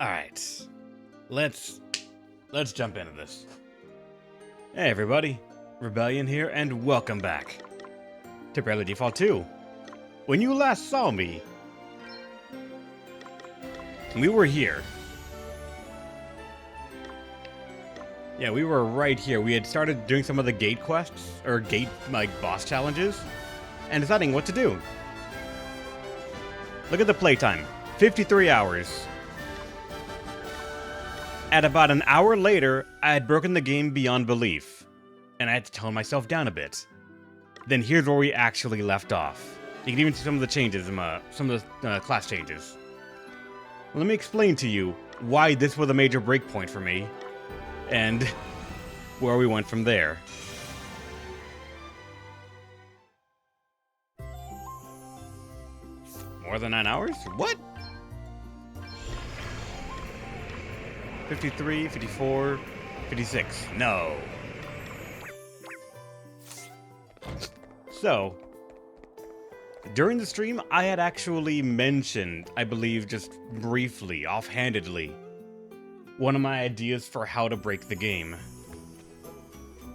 Alright. Let's jump into this. Hey everybody, Rebellion here, and welcome back to Bravely Default 2. When you last saw me, we were here. Yeah, we were right here. We had started doing some of the gate quests, or gate, boss challenges, and deciding what to do. Look at the playtime. 53 hours. At about an hour later, I had broken the game beyond belief, and I had to tone myself down a bit. Then here's where we actually left off. You can even see some of the changes, some of the class changes. Let me explain to you why this was a major breakpoint for me, and where we went from there. More than 9 hours? What? 53, 54, 56. No. So, during the stream, I had actually mentioned, I believe just briefly, offhandedly, one of my ideas for how to break the game.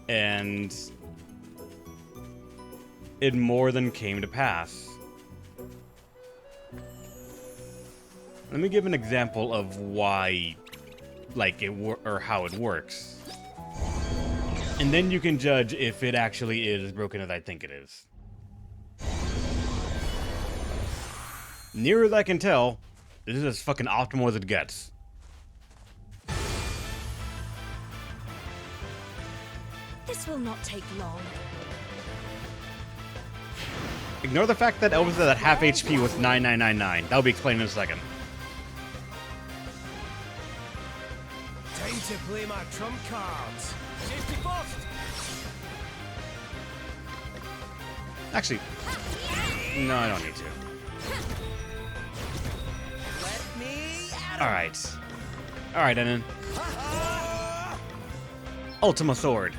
And it more than came to pass. Let me give an example of why, or how it works. And then you can judge if it actually is as broken as I think it is. Near as I can tell, this is as fucking optimal as it gets. This will not take long. Ignore the fact that Elvis said that half HP was 9999. That'll be explained in a second. Time to play my trump cards. Safety first. Actually, no, I don't need to. Let me at 'em. Alright. Alright, Enon. Ultima Sword.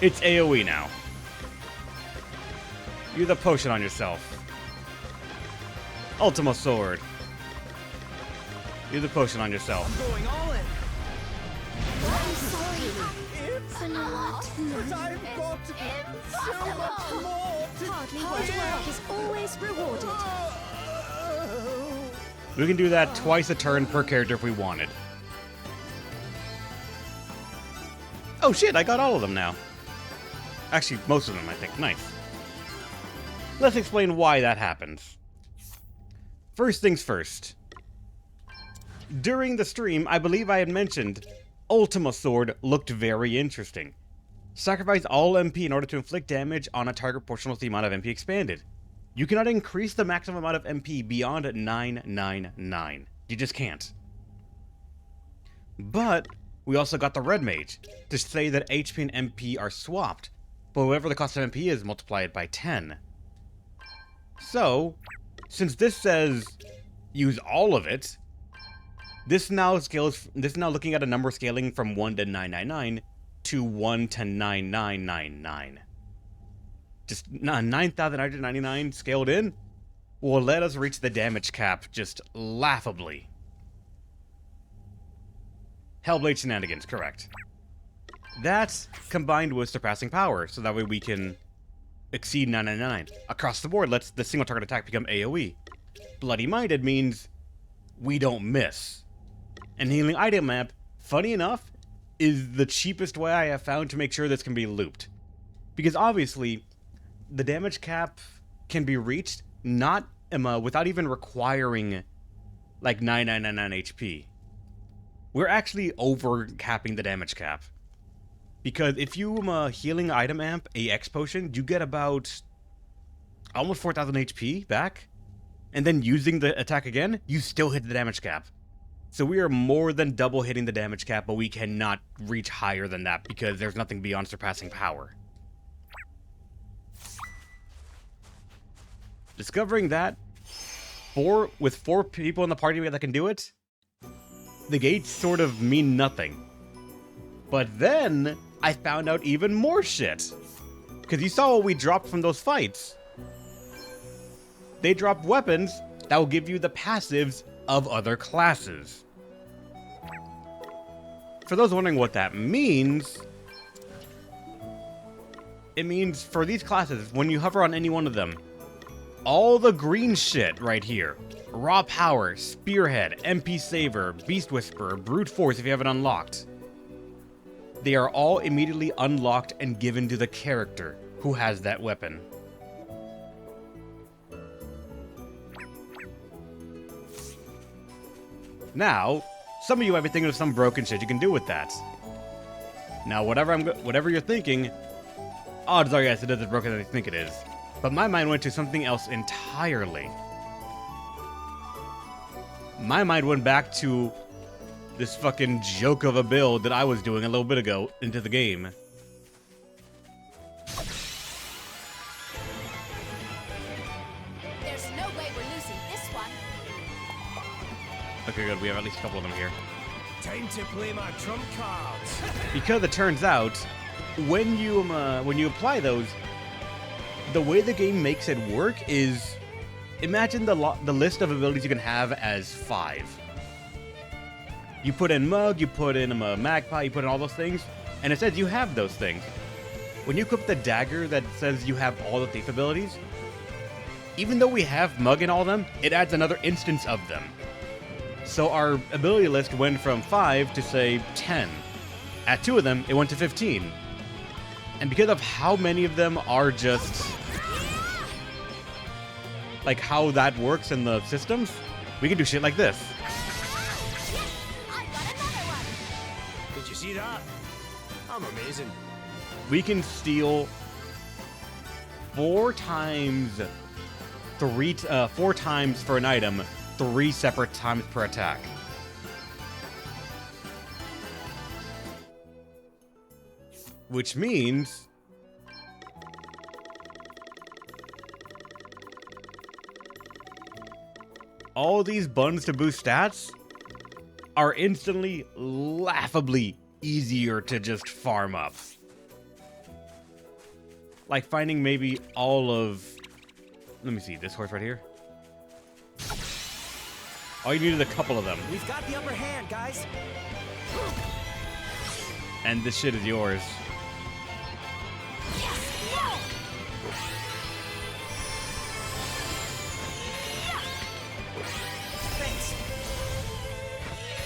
It's AoE now. Use the potion on yourself. Ultima Sword. Use the potion on yourself. I'm going all in. I'm sorry. But I've got so much more to Hardly hard work is always rewarded. We can do that twice a turn per character if we wanted. Oh shit, I got all of them now. Actually, most of them, I think. Nice. Let's explain why that happens. First things first. During the stream, I believe I had mentioned Ultima Sword looked very interesting. Sacrifice all MP in order to inflict damage on a target proportional to the amount of MP expanded. You cannot increase the maximum amount of MP beyond 999. You just can't. But we also got the Red Mage to say that HP and MP are swapped, but whatever the cost of MP is, multiply it by 10. So, since this says use all of it, this now looking at a number scaling from 1 to 999 to 1 to 9999. Just 9,999 scaled in will let us reach the damage cap just laughably. Hellblade shenanigans, correct. That's combined with surpassing power, so that way we can exceed 999. Across the board, lets the single target attack become AoE. Bloody Minded means we don't miss. And healing item map, funny enough, is the cheapest way I have found to make sure this can be looped. Because obviously, the damage cap can be reached not without even requiring like 9999 HP. We're actually over capping the damage cap. Because if you healing item amp a X potion, you get about almost 4,000 HP back. And then using the attack again, you still hit the damage cap. So we are more than double hitting the damage cap, but we cannot reach higher than that because there's nothing beyond surpassing power. Discovering that, with 4 people in the party that can do it, the gates sort of mean nothing. But then, I found out even more shit. Because you saw what we dropped from those fights. They drop weapons that will give you the passives of other classes. for those wondering what that means, it means for these classes, when you hover on any one of them, all the green shit right here, Raw Power, Spearhead, MP Saver, Beast Whisperer, Brute Force if you have it unlocked, they are all immediately unlocked and given to the character who has that weapon. Now, some of you might be thinking of some broken shit you can do with that. Now, whatever you're thinking, odds are yes, it is as broken as I think it is. But my mind went to something else entirely. My mind went back to this fucking joke of a build that I was doing a little bit ago into the game. There's no way we're losing this one. Okay, good. We have at least a couple of them here. Time to play my trump cards. Because it turns out, when you apply those, the way the game makes it work is, imagine the list of abilities you can have as 5. You put in Mug, you put in a Magpie, you put in all those things, and it says you have those things. When you equip the dagger that says you have all the thief abilities, even though we have Mug in all of them, it adds another instance of them. So our ability list went from 5 to, say, 10. At 2 of them, it went to 15. And because of how many of them are just like how that works in the systems, we can do shit like this. I got another one. Did you see that? I'm amazing. We can steal 4 times for an item, 3 separate times per attack. Which means all these buttons to boost stats are instantly, laughably easier to just farm up. Like finding maybe all of... Let me see, this horse right here. All you needed a couple of them. We've got the upper hand, guys. And this shit is yours. Thanks.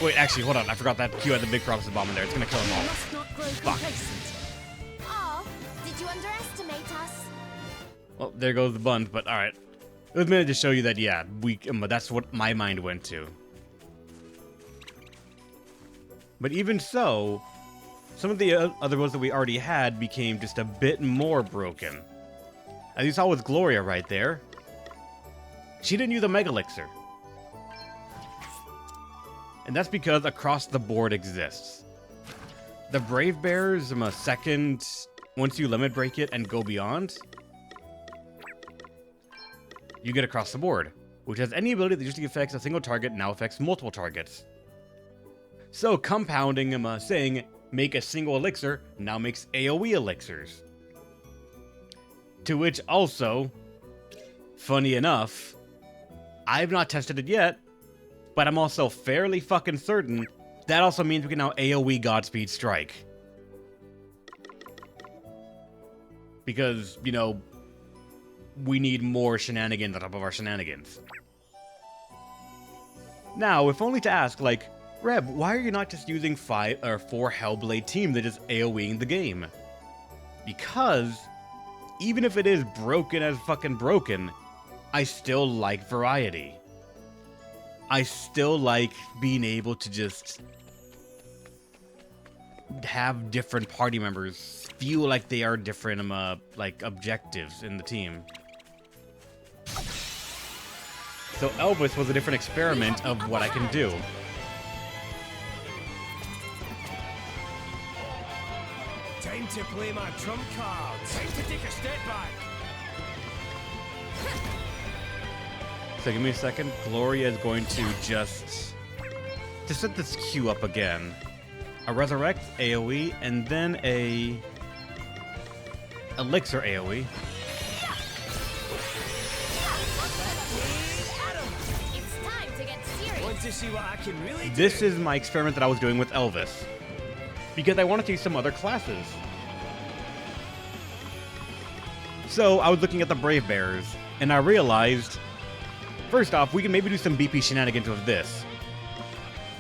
Wait, actually, hold on. I forgot that Q had the big prophecy bomb in there. It's gonna kill them all. Must not grow complacent. Oh, did you underestimate us? Well, there goes the buns, but alright. It was meant to show you that, yeah, that's what my mind went to. But even so, some of the other ones that we already had became just a bit more broken. As you saw with Gloria right there, she didn't use a Mega Elixir. And that's because across the board exists. The Brave Bear's second, once you limit break it and go beyond, you get across the board, which has any ability that usually affects a single target now affects multiple targets. So compounding, saying make a single elixir now makes AoE elixirs. To which also, funny enough, I've not tested it yet, but I'm also fairly fucking certain that also means we can now AoE Godspeed Strike. Because, you know, we need more shenanigans on top of our shenanigans. Now, if only to ask, like, Reb, why are you not just using 4 Hellblade team that is AoEing the game? Because, even if it is broken as fucking broken, I still like variety. I still like being able to just have different party members feel like they are different like objectives in the team. So Elvis was a different experiment of what I can do. Time to play my trump cards. Time to take a step back. So give me a second. Gloria is going to just set this queue up again. A Resurrect AoE, and then a Elixir AoE. It's time to get serious. Want to see what I can really do? This is my experiment that I was doing with Elvis. because I wanted to use some other classes. So I was looking at the Brave Bears, and I realized, first off, we can maybe do some BP shenanigans with this.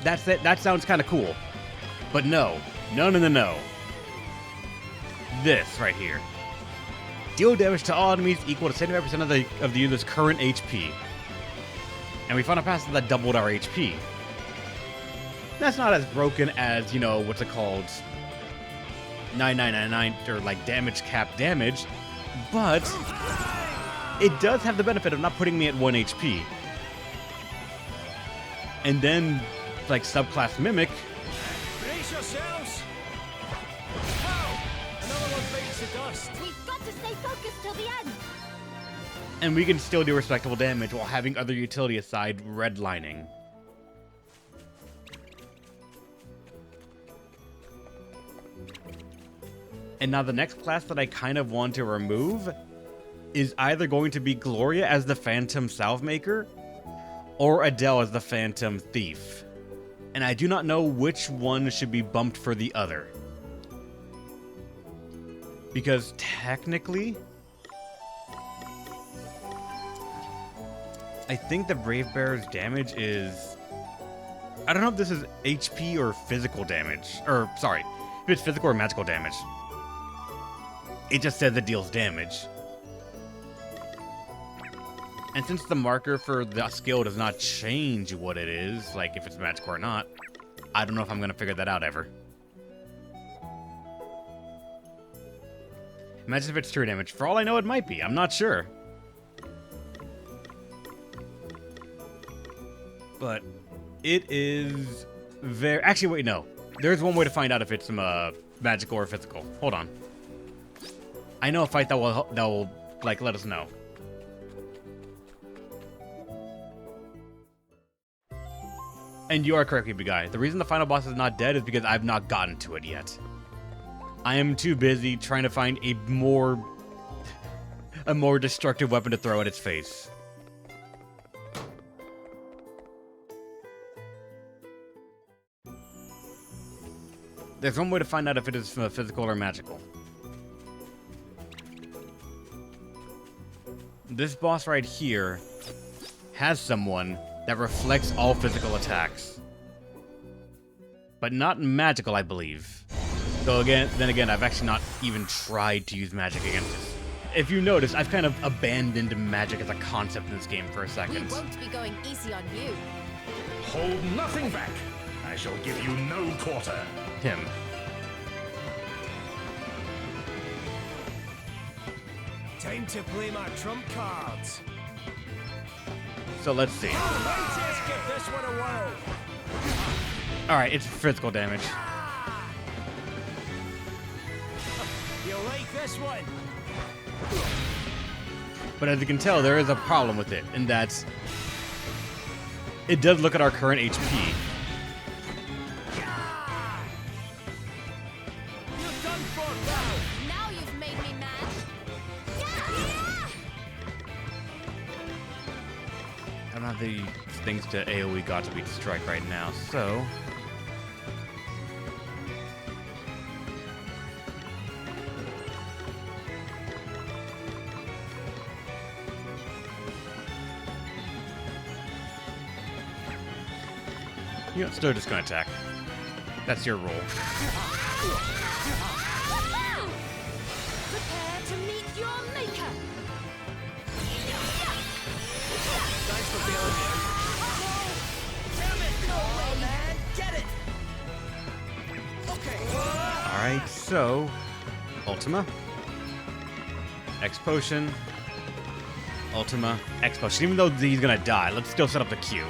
That's it. That sounds kind of cool. But no. No, no, no, no. This right here. Deal damage to all enemies equal to 75% of the user's current HP. And we found a pass that doubled our HP. That's not as broken as, you know, what's it called? 9999 or like damage cap damage. But it does have the benefit of not putting me at 1 HP. And then, like subclass Mimic. Brace yourselves! Oh! Another one bites the dust. We've got to stay focused till the end. And we can still do respectable damage while having other utility aside redlining. And now the next class that I kind of want to remove is either going to be Gloria as the Phantom Salvemaker or Adele as the Phantom Thief. And I do not know which one should be bumped for the other. Because technically, I think the Brave Bear's damage is... I don't know if this is HP or physical damage. Or, sorry, if it's physical or magical damage. It just says it deals damage. And since the marker for the skill does not change what it is, like if it's magical or not, I don't know if I'm going to figure that out ever. Imagine if it's true damage. For all I know, it might be. I'm not sure. But it is very... Actually, wait, no. There's one way to find out if it's magical or physical. Hold on. I know a fight that will like let us know. And you are correct, PB Guy. The reason the final boss is not dead is because I've not gotten to it yet. I am too busy trying to find a more destructive weapon to throw at its face. There's one way to find out if it is physical or magical. This boss right here has someone that reflects all physical attacks. But not magical, I believe. Though then again, I've actually not even tried to use magic against it. If you notice, I've kind of abandoned magic as a concept in this game for a second. We won't be going easy on you. Hold nothing back. I shall give you no quarter. Him. Time to play my trump cards. So let's see. Let's give this one a whirl. Alright, it's physical damage. You like this one? But as you can tell, there is a problem with it, and that's... It does look at our current HP. You're done for, pal. Now you've made me mad. I don't have the things to AoE God to beat strike right now, so... You're still just gonna attack. That's your role. Prepare to meet your maker. Thanks for bailing me. Damn it! Go away, man! Get it! Okay. Alright, so... Ultima. X Potion. Ultima. X Potion. Even though he's gonna die, let's still set up the Q.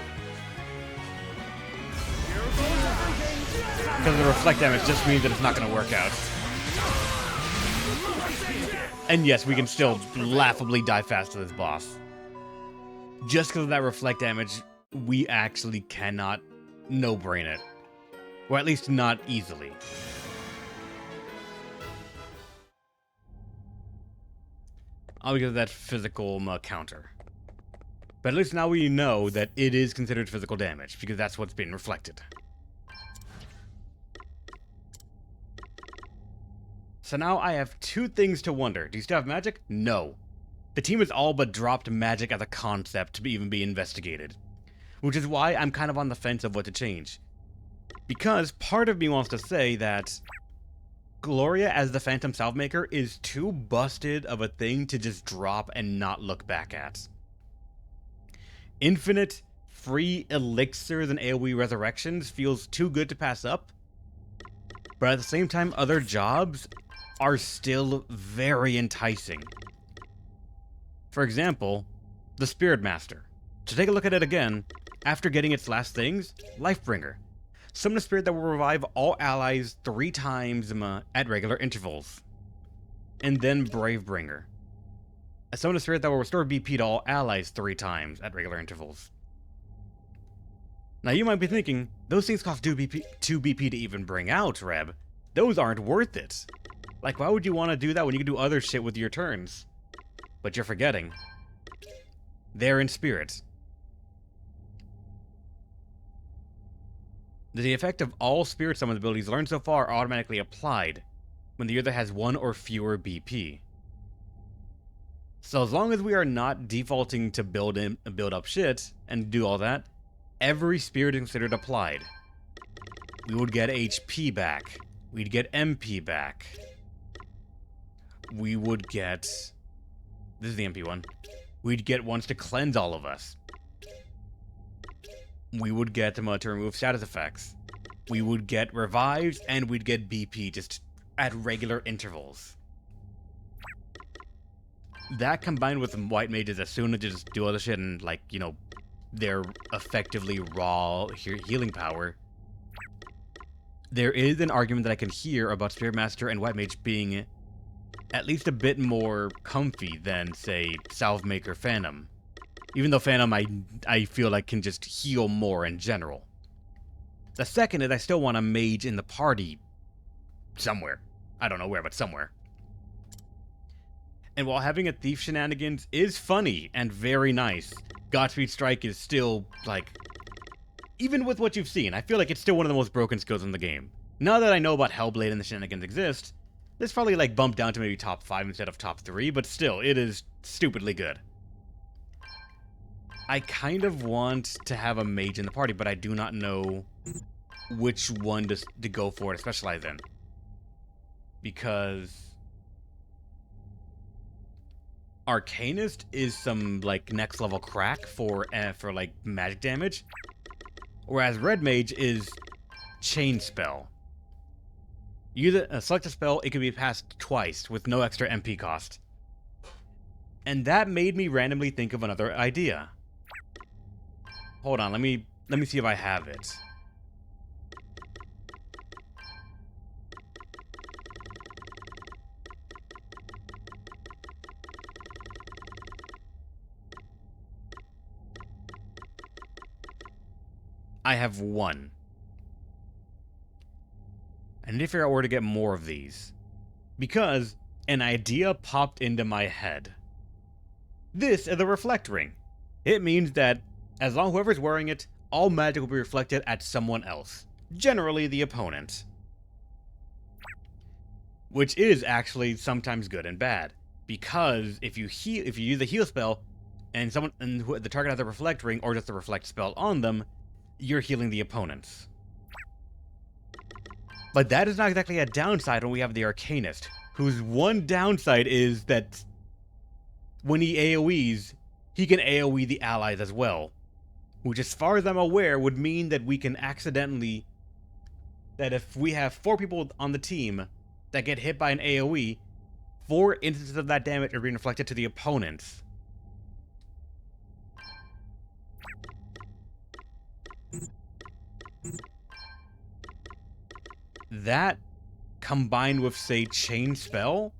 Because the reflect damage just means that it's not going to work out. And yes, we can still laughably die fast to this boss. Just because of that reflect damage, we actually cannot no-brain it. Or at least not easily. All because of that physical counter. But at least now we know that it is considered physical damage, because that's what's being reflected. So now I have two things to wonder. Do you still have magic? No. The team has all but dropped magic as a concept to even be investigated. Which is why I'm kind of on the fence of what to change. Because part of me wants to say that Gloria as the Phantom Salvemaker is too busted of a thing to just drop and not look back at. Infinite, free elixirs and AoE resurrections feels too good to pass up. But at the same time, other jobs are still very enticing. For example, the Spirit Master. To take a look at it again, after getting its last things, Lifebringer. Summon a spirit that will revive all allies 3 times at regular intervals. And then Bravebringer. Summon a spirit that will restore BP to all allies 3 times at regular intervals. Now you might be thinking, those things cost 2 BP to even bring out, Reb. Those aren't worth it. Like, why would you want to do that when you can do other shit with your turns? But you're forgetting. They're in spirit. The effect of all spirit summon abilities learned so far are automatically applied when the user has 1 or fewer BP. So as long as we are not defaulting to build up shit and do all that, every spirit is considered applied. We would get HP back. We'd get MP back. We would get... This is the MP one. We'd get ones to cleanse all of us. We would get them to remove status effects. We would get revives, and we'd get BP just at regular intervals. That combined with white mages as soon as they just do other shit and, like, you know, their effectively raw healing power. There is an argument that I can hear about Spirit Master and White Mage being at least a bit more comfy than, say, Salvemaker Phantom. Even though Phantom, I feel like can just heal more in general. The second is I still want a mage in the party somewhere. I don't know where, but somewhere. And while having a thief shenanigans is funny and very nice, Godspeed Strike is still, like... Even with what you've seen, I feel like it's still one of the most broken skills in the game. Now that I know about Hellblade and the shenanigans exist, this probably, like, bumped down to maybe top 5 instead of top 3, but still, it is stupidly good. I kind of want to have a mage in the party, but I do not know which one to go for to specialize in. Because... Arcanist is some, like, next level crack for like, magic damage. Whereas Red Mage is Chain Spell. You select a spell, it can be passed twice with no extra MP cost. And that made me randomly think of another idea. Hold on, let me see if I have it. I have 1. I need to figure out where to get more of these. Because an idea popped into my head. This is a Reflect Ring. It means that as long as whoever's wearing it, all magic will be reflected at someone else. Generally the opponent. Which is actually sometimes good and bad. Because if you use a heal spell, and the target has a Reflect Ring or just a Reflect spell on them, you're healing the opponents. But that is not exactly a downside when we have the Arcanist, whose one downside is that when he AoEs, he can AoE the allies as well. Which, as far as I'm aware, would mean that we can accidentally... That if we have 4 people on the team that get hit by an AoE, 4 instances of that damage are being reflected to the opponents. That, combined with, say, Chain Spell,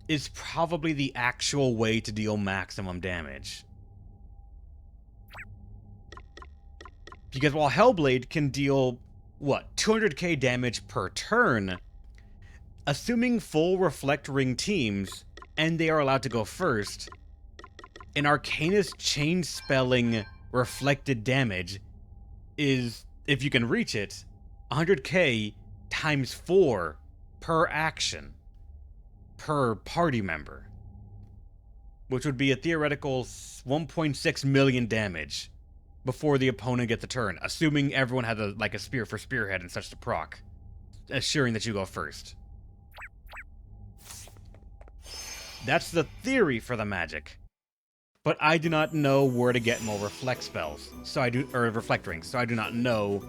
is probably the actual way to deal maximum damage. Because while Hellblade can deal, what, 200k damage per turn, assuming full Reflect Ring teams, and they are allowed to go first, an Arcanist Chain Spelling reflected damage is, if you can reach it, 100k times 4 per action, per party member, which would be a theoretical 1.6 million damage before the opponent gets a turn, assuming everyone had a spear for spearhead and such to proc, assuring that you go first. That's the theory for the magic. But I do not know where to get more reflect spells, or reflect rings, so I do not know,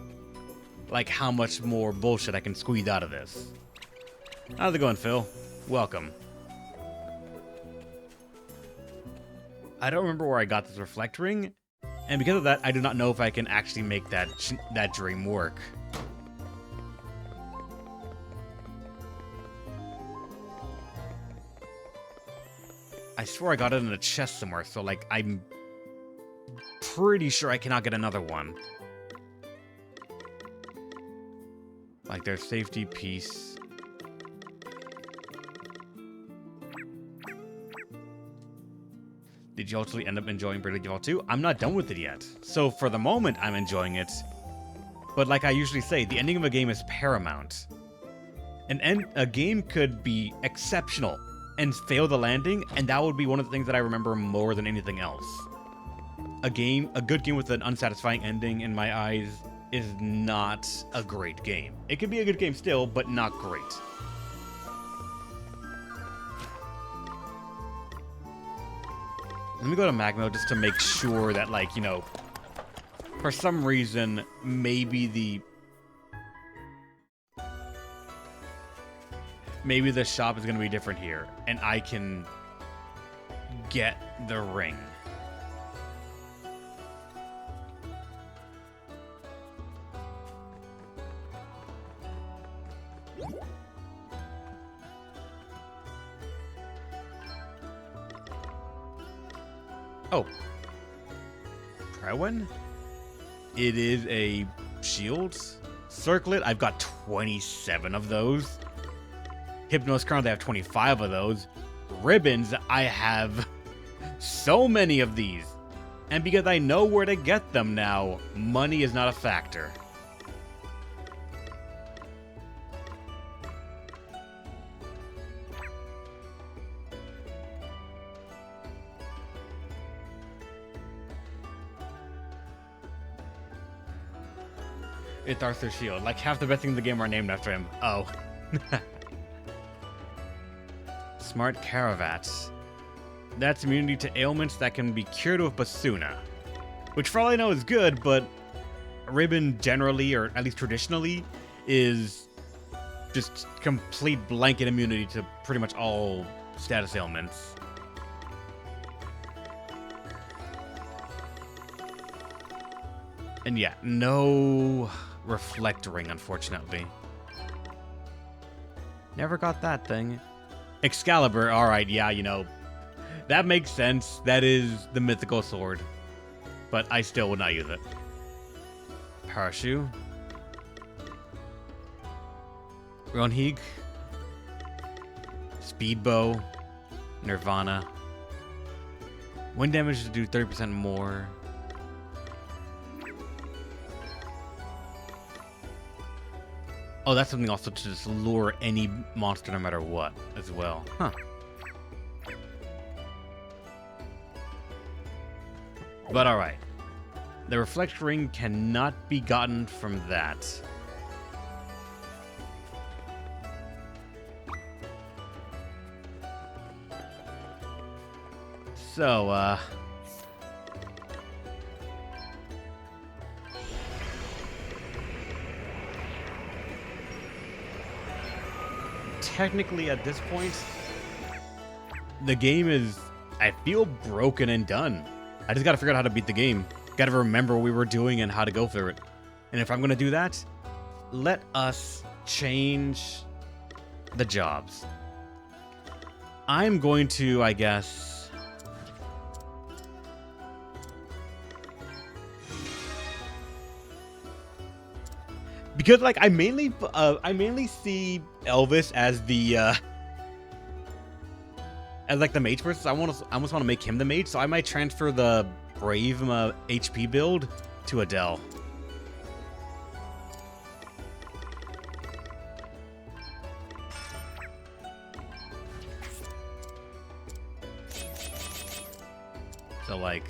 like, how much more bullshit I can squeeze out of this. How's it going, Phil? Welcome. I don't remember where I got this reflect ring, and because of that, I do not know if I can actually make that dream work. I swear I got it in a chest somewhere, so, like, I'm pretty sure I cannot get another one. Like, there's safety, peace. Did you ultimately end up enjoying Bravely Default 2? I'm not done with it yet. So, for the moment, I'm enjoying it. But like I usually say, the ending of a game is paramount. A game could be exceptional and fail the landing, and that would be one of the things that I remember more than anything else. A good game with an unsatisfying ending, in my eyes, is not a great game. It could be a good game still, but not great. Let me go to Magma just to make sure that, like, you know, for some reason, maybe the shop is going to be different here, and I can get the ring. Oh. Prewin? It is a shield? Circlet? I've got 27 of those. Hypnos currently have 25 of those. Ribbons, I have so many of these. And because I know where to get them now, money is not a factor. It's Arthur's shield. Like, half the best things in the game are named after him. Oh. Smart Caravats. That's immunity to ailments that can be cured with Basuna. Which, for all I know, is good, but Ribbon generally, or at least traditionally, is just complete blanket immunity to pretty much all status ailments. And yeah, no reflect ring, unfortunately. Never got that thing. Excalibur, alright, yeah, you know, that makes sense. That is the mythical sword. But I still would not use it. Parachute. Ronhig. Speedbow. Nirvana. Wind damage to do 30% more. Oh, that's something also to just lure any monster no matter what, as well. Huh. But alright. The reflect ring cannot be gotten from that. So, technically at this point, the game is, I feel, broken and done. I just gotta figure out how to beat the game. Gotta remember what we were doing and how to go through it. And if I'm gonna do that, let us change the jobs. I'm going to, I guess, because, like, I mainly see Elvis as the as like the mage person. So I almost want to make him the mage, so I might transfer the Brave HP build to Adele. So, like...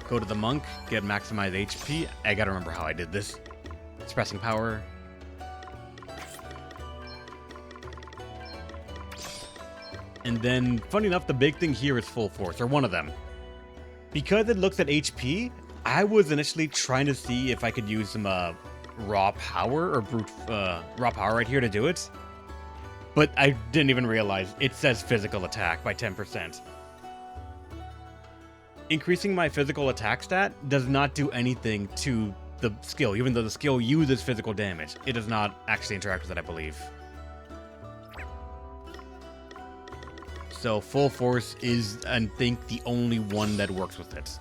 Go to the monk, get maximized HP. I gotta remember how I did this. Suppressing power. And then, funny enough, the big thing here is full force, or one of them. Because it looks at HP, I was initially trying to see if I could use some raw power or brute raw power right here to do it. But I didn't even realize it says physical attack by 10%. Increasing my physical attack stat does not do anything to the skill, even though the skill uses physical damage. It does not actually interact with it, I believe. So full force is, I think, the only one that works with it.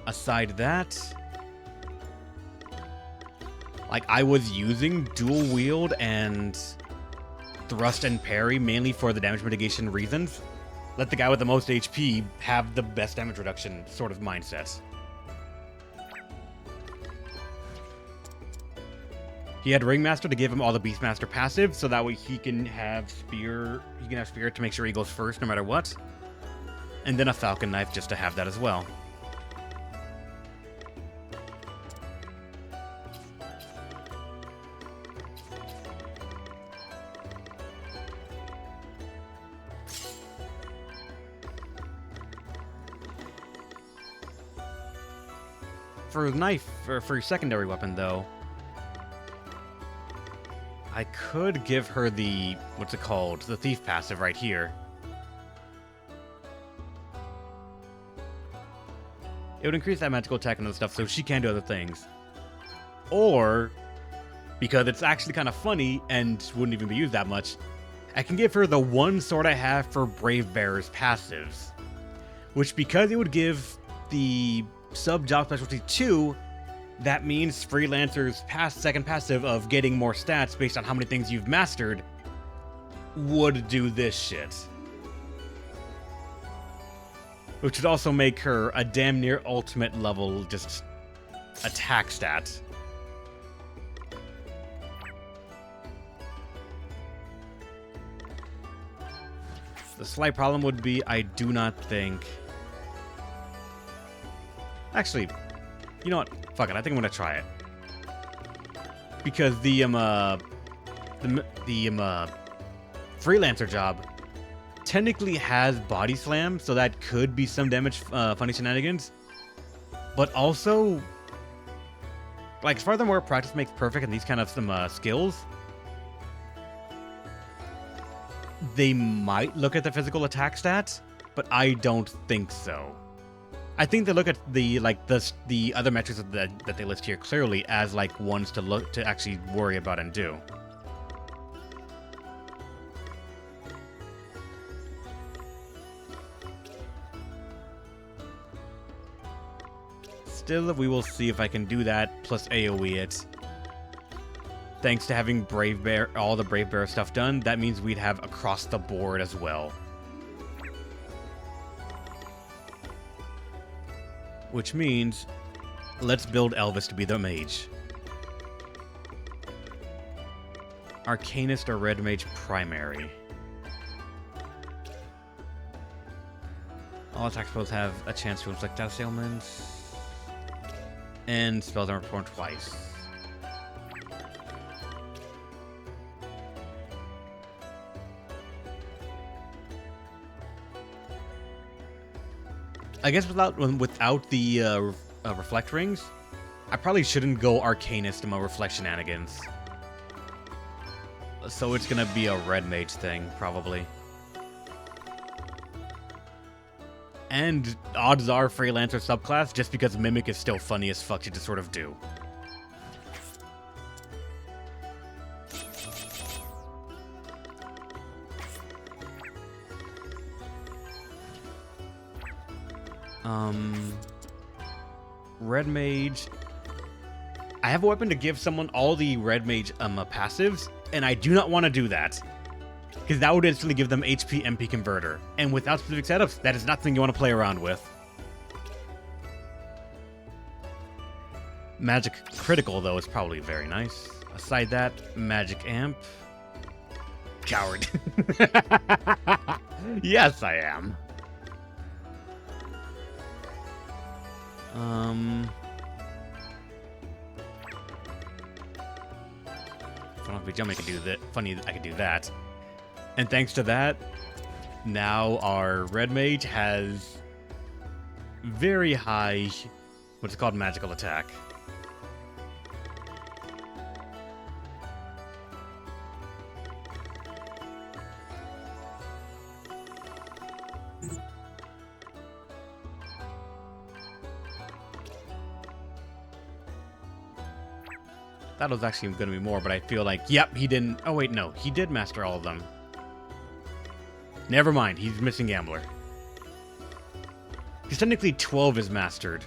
Aside that, like, I was using dual wield and thrust and parry mainly for the damage mitigation reasons. Let the guy with the most HP have the best damage reduction sort of mindset. He had Ringmaster to give him all the Beastmaster passive, so that way he can have Spear. He can have Spirit to make sure he goes first no matter what. And then a Falcon Knife just to have that as well. For knife, or for your secondary weapon, though, I could give her the, what's it called, the Thief passive right here. It would increase that magical attack and other stuff, so she can do other things. Or, because it's actually kind of funny and wouldn't even be used that much, I can give her the one sword I have for Brave Bearer's passives. Which, because it would give the sub-job specialty 2, that means Freelancer's second passive of getting more stats based on how many things you've mastered would do this shit. Which would also make her a damn near ultimate level just attack stat. The slight problem would be I do not think... Actually, you know what? Fuck it. I think I'm gonna try it because the Freelancer job technically has body slam, so that could be some damage, funny shenanigans. But also, like, furthermore, practice makes perfect in these kind of some skills. They might look at the physical attack stats, but I don't think so. I think they look at the the other metrics that they list here clearly as like ones to actually worry about and do. Still, we will see if I can do that plus AoE it. Thanks to having Brave Bear, all the Brave Bear stuff done, that means we'd have across the board as well. Which means, let's build Elvis to be the mage. Arcanist or Red Mage primary. All attack spells have a chance to inflict death ailments. And spells are performed twice. I guess without the reflect rings, I probably shouldn't go Arcanist in my reflect shenanigans. So it's gonna be a Red Mage thing, probably. And odds are Freelancer subclass, just because Mimic is still funny as fuck to just sort of do. Red Mage. I have a weapon to give someone all the Red Mage passives, and I do not want to do that. Because that would instantly give them HP MP converter. And without specific setups, that is not something you want to play around with. Magic critical, though, is probably very nice. A Outside that, Magic Amp. Coward. Yes, I am. If I don't be jumping, I could do that. Funny, I could do that. And thanks to that, now our red mage has very high, what's called magical attack. That was actually going to be more, but I feel like, yep, he didn't. Oh, wait, no. He did master all of them. Never mind. He's missing Gambler. Because technically 12 is mastered.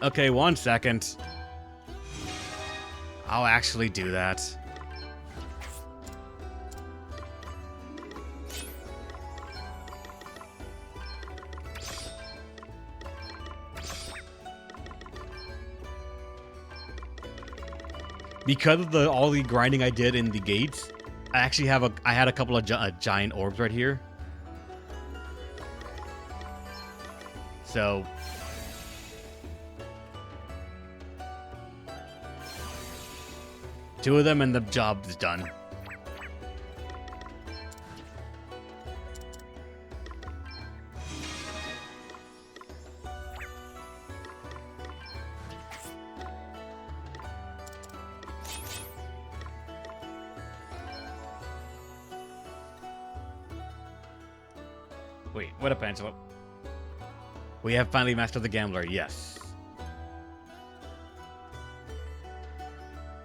Okay, 1 second. I'll actually do that. Because of all the grinding I did in the gates, I actually have I had a couple of giant orbs right here. So two of them and the job is done. Wait, what up, Angelo? We have finally mastered the Gambler, yes.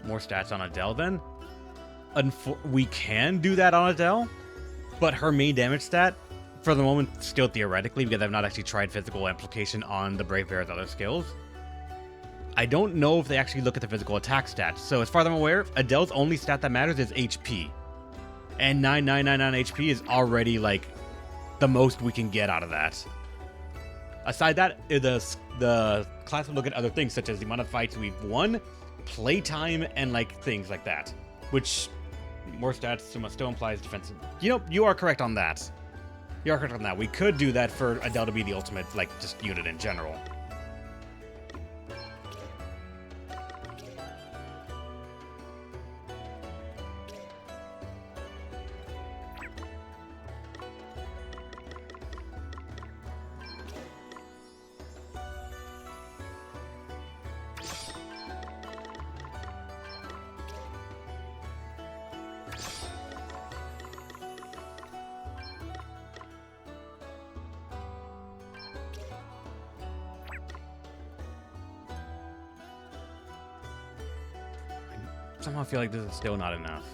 More stats on Adele, then? We can do that on Adele, but her main damage stat, for the moment, still theoretically, because I've not actually tried physical application on the Brave Bear's other skills. I don't know if they actually look at the physical attack stats, so as far as I'm aware, Adele's only stat that matters is HP. And 9999 HP is already, like, the most we can get out of that. Aside that, the class will look at other things, such as the amount of fights we've won, playtime, and like things like that. Which, more stats still implies defensive. You know, you are correct on that. You are correct on that. We could do that for Adele to be the ultimate, like, just unit in general. Somehow feel like this is still not enough.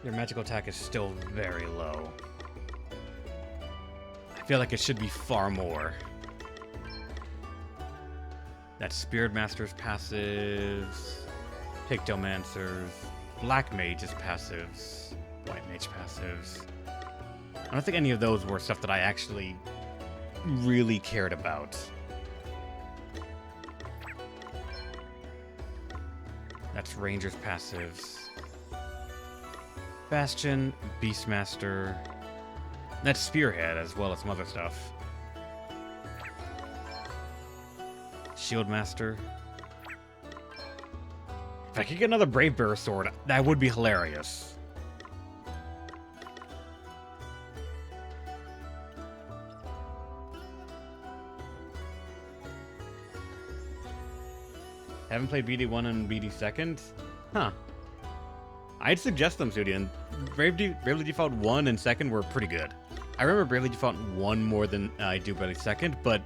Your magical attack is still very low. I feel like it should be far more. That's Spirit Master's passives, Pictomancer's, Black Mage's passives, White Mage passives. I don't think any of those were stuff that I actually really cared about. That's Ranger's passives. Bastion, Beastmaster. That's Spearhead, as well as some other stuff. Shieldmaster. If I could get another Brave Bearer sword, that would be hilarious. Haven't played BD1 and BD second? Huh. I'd suggest them, Sudi, and Bravely Default 1 and 2nd were pretty good. I remember Bravely Default 1 more than I do Bravely 2nd, but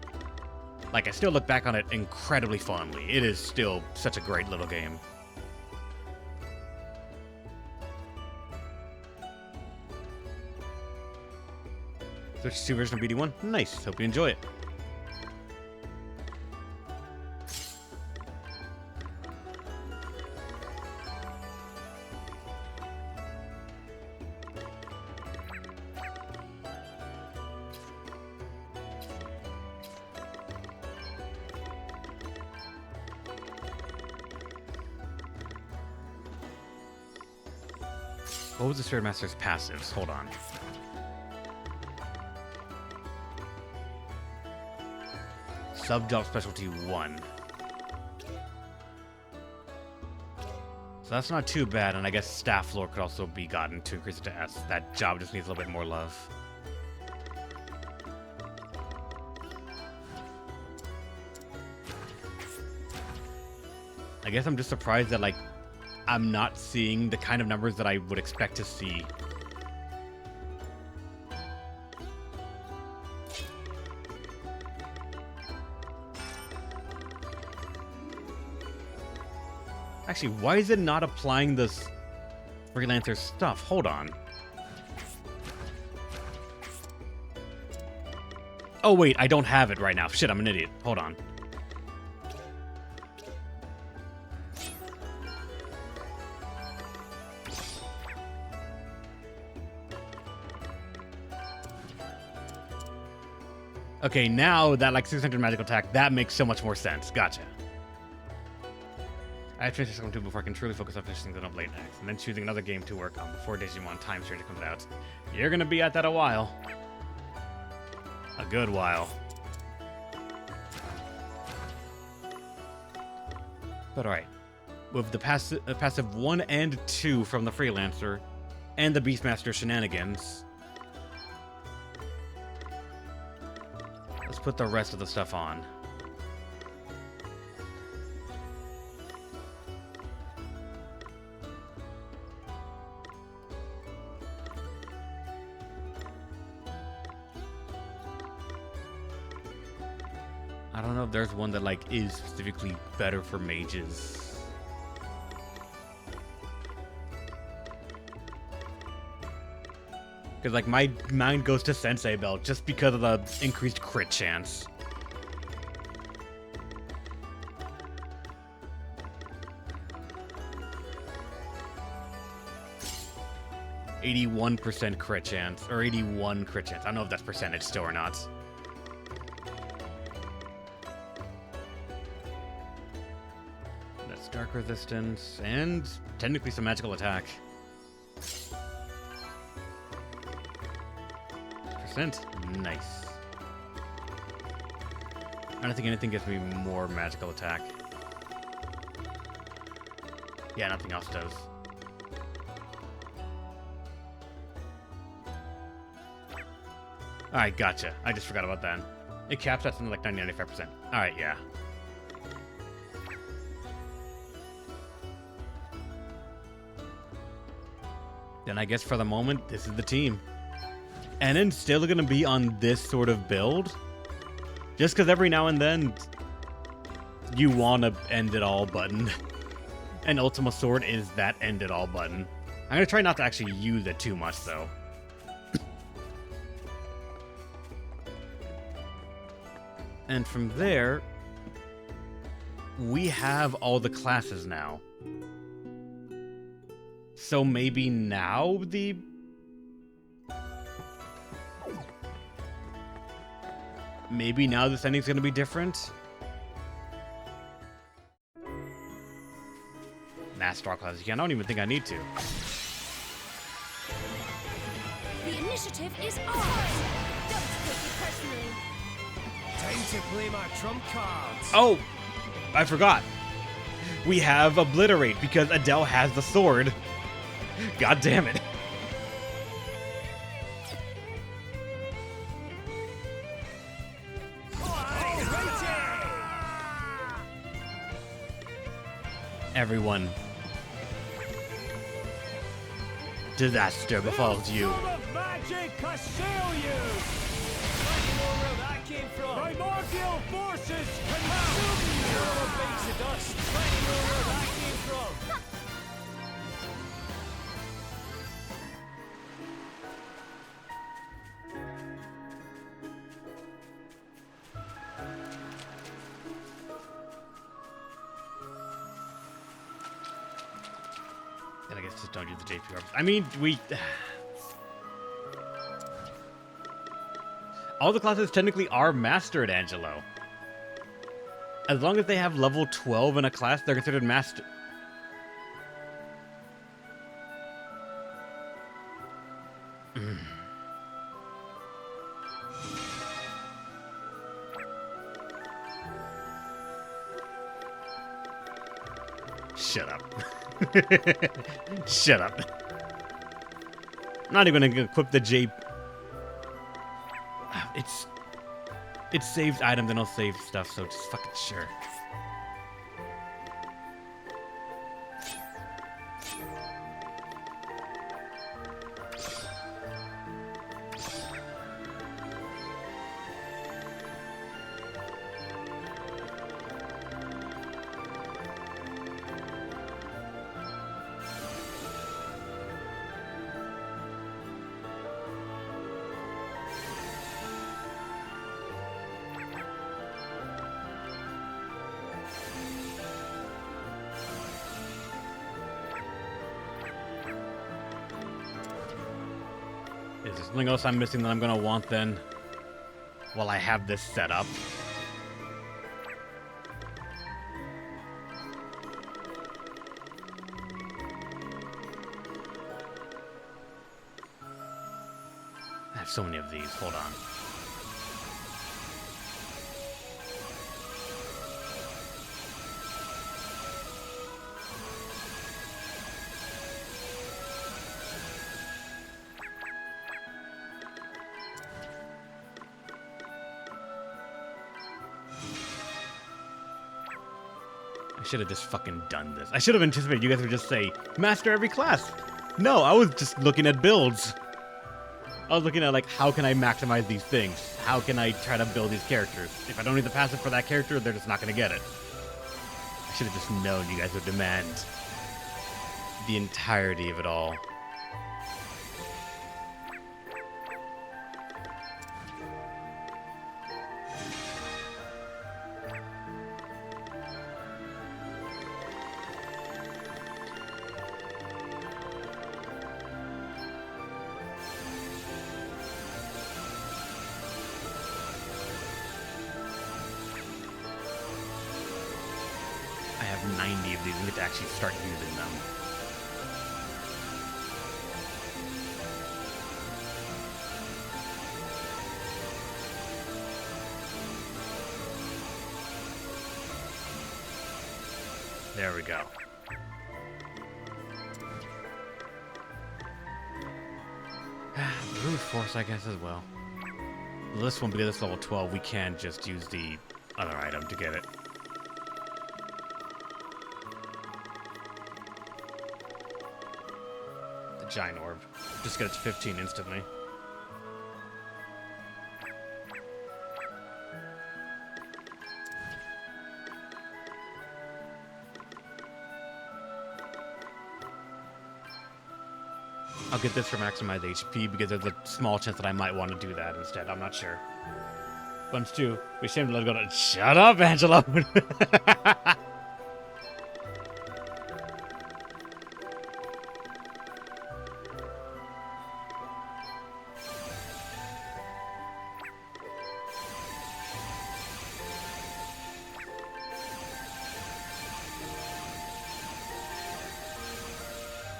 like I still look back on it incredibly fondly. It is still such a great little game. Switch to version of BD1. Nice. Hope you enjoy it. What was the Spirit Master's passives? Hold on. Sub-job specialty 1. So that's not too bad, and I guess staff lore could also be gotten to increase it to S. That job just needs a little bit more love. I guess I'm just surprised that, like, I'm not seeing the kind of numbers that I would expect to see. Actually, why is it not applying this freelancer stuff? Hold on. Oh wait, I don't have it right now. Shit, I'm an idiot. Hold on. Okay, now that like 600 magical attack, that makes so much more sense. Gotcha. I have to finish Digimon 2 before I can truly focus on finishing the Blade next, and then choosing another game to work on before Digimon Time Stranger comes out. You're gonna be at that a while. A good while. But alright. With the passive 1 and 2 from the Freelancer, and the Beastmaster shenanigans, let's put the rest of the stuff on. I don't know if there's one that like is specifically better for mages. Because like my mind goes to Sensei Belt just because of the increased crit chance. %81 crit chance, or 81 crit chance. I don't know if that's percentage still or not. That's dark resistance, and technically some magical attack. Nice. I don't think anything gives me more magical attack. Yeah, nothing else does. Alright, gotcha. I just forgot about that. It caps at something like 90-95%. Alright, yeah. Then I guess for the moment, this is the team. And then still gonna be on this sort of build. Just because every now and then you want to end it all button. And Ultima Sword is that end it all button. I'm gonna try not to actually use it too much though. And from there, we have all the classes now. So maybe now the... Maybe now this ending's gonna be different? Master classes again. I don't even think I need to. The initiative is ours! Don't take it personally. Time to play my trump cards. Oh! I forgot. We have Obliterate because Adele has the sword. God damn it. Everyone. Disaster befalls you. Magic Castellius! I came from. Primordial forces consume you! Your bakes of dust. I came from. guess just don't use the JP orbs. I mean, all the classes technically are mastered, Angelo. As long as they have level 12 in a class, they're considered master. Shut up. Shut up. I'm not even gonna equip the J. It's saved items and I'll save stuff, so just fucking sure. Is there something else I'm missing that I'm gonna want then? While I have this set up. I have so many of these. Hold on. I should have just fucking done this. I should have anticipated you guys would just say, master every class. No, I was just looking at builds. I was looking at, like, how can I maximize these things? How can I try to build these characters? If I don't need the passive for that character, they're just not going to get it. I should have just known you guys would demand the entirety of it all. I have 90 of these and get to actually start using them. There we go. Brute Force, I guess, as well. This one, because it's level 12, we can just use the other item to get it. The Giant Orb. Just get it to 15 instantly. I'll get this for maximize HP because there's a small chance that I might want to do that instead. I'm not sure. Bunch 2. We shame to let it go to. Shut up, Angela!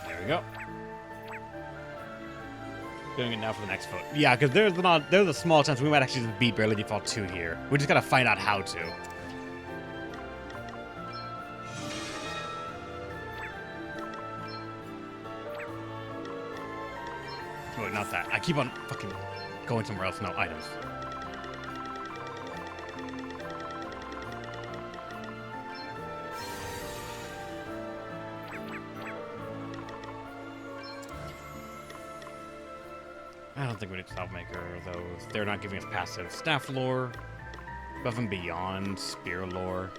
There we go. Doing it now for the next vote. Yeah, because there's a small chance we might actually just beat Barely Default 2 here. We just gotta find out how to. Wait, not that. I keep on fucking going somewhere else. No, items. I don't think we need Cloudmaker or those. They're not giving us passive. Staff lore. Above and beyond. Spear lore.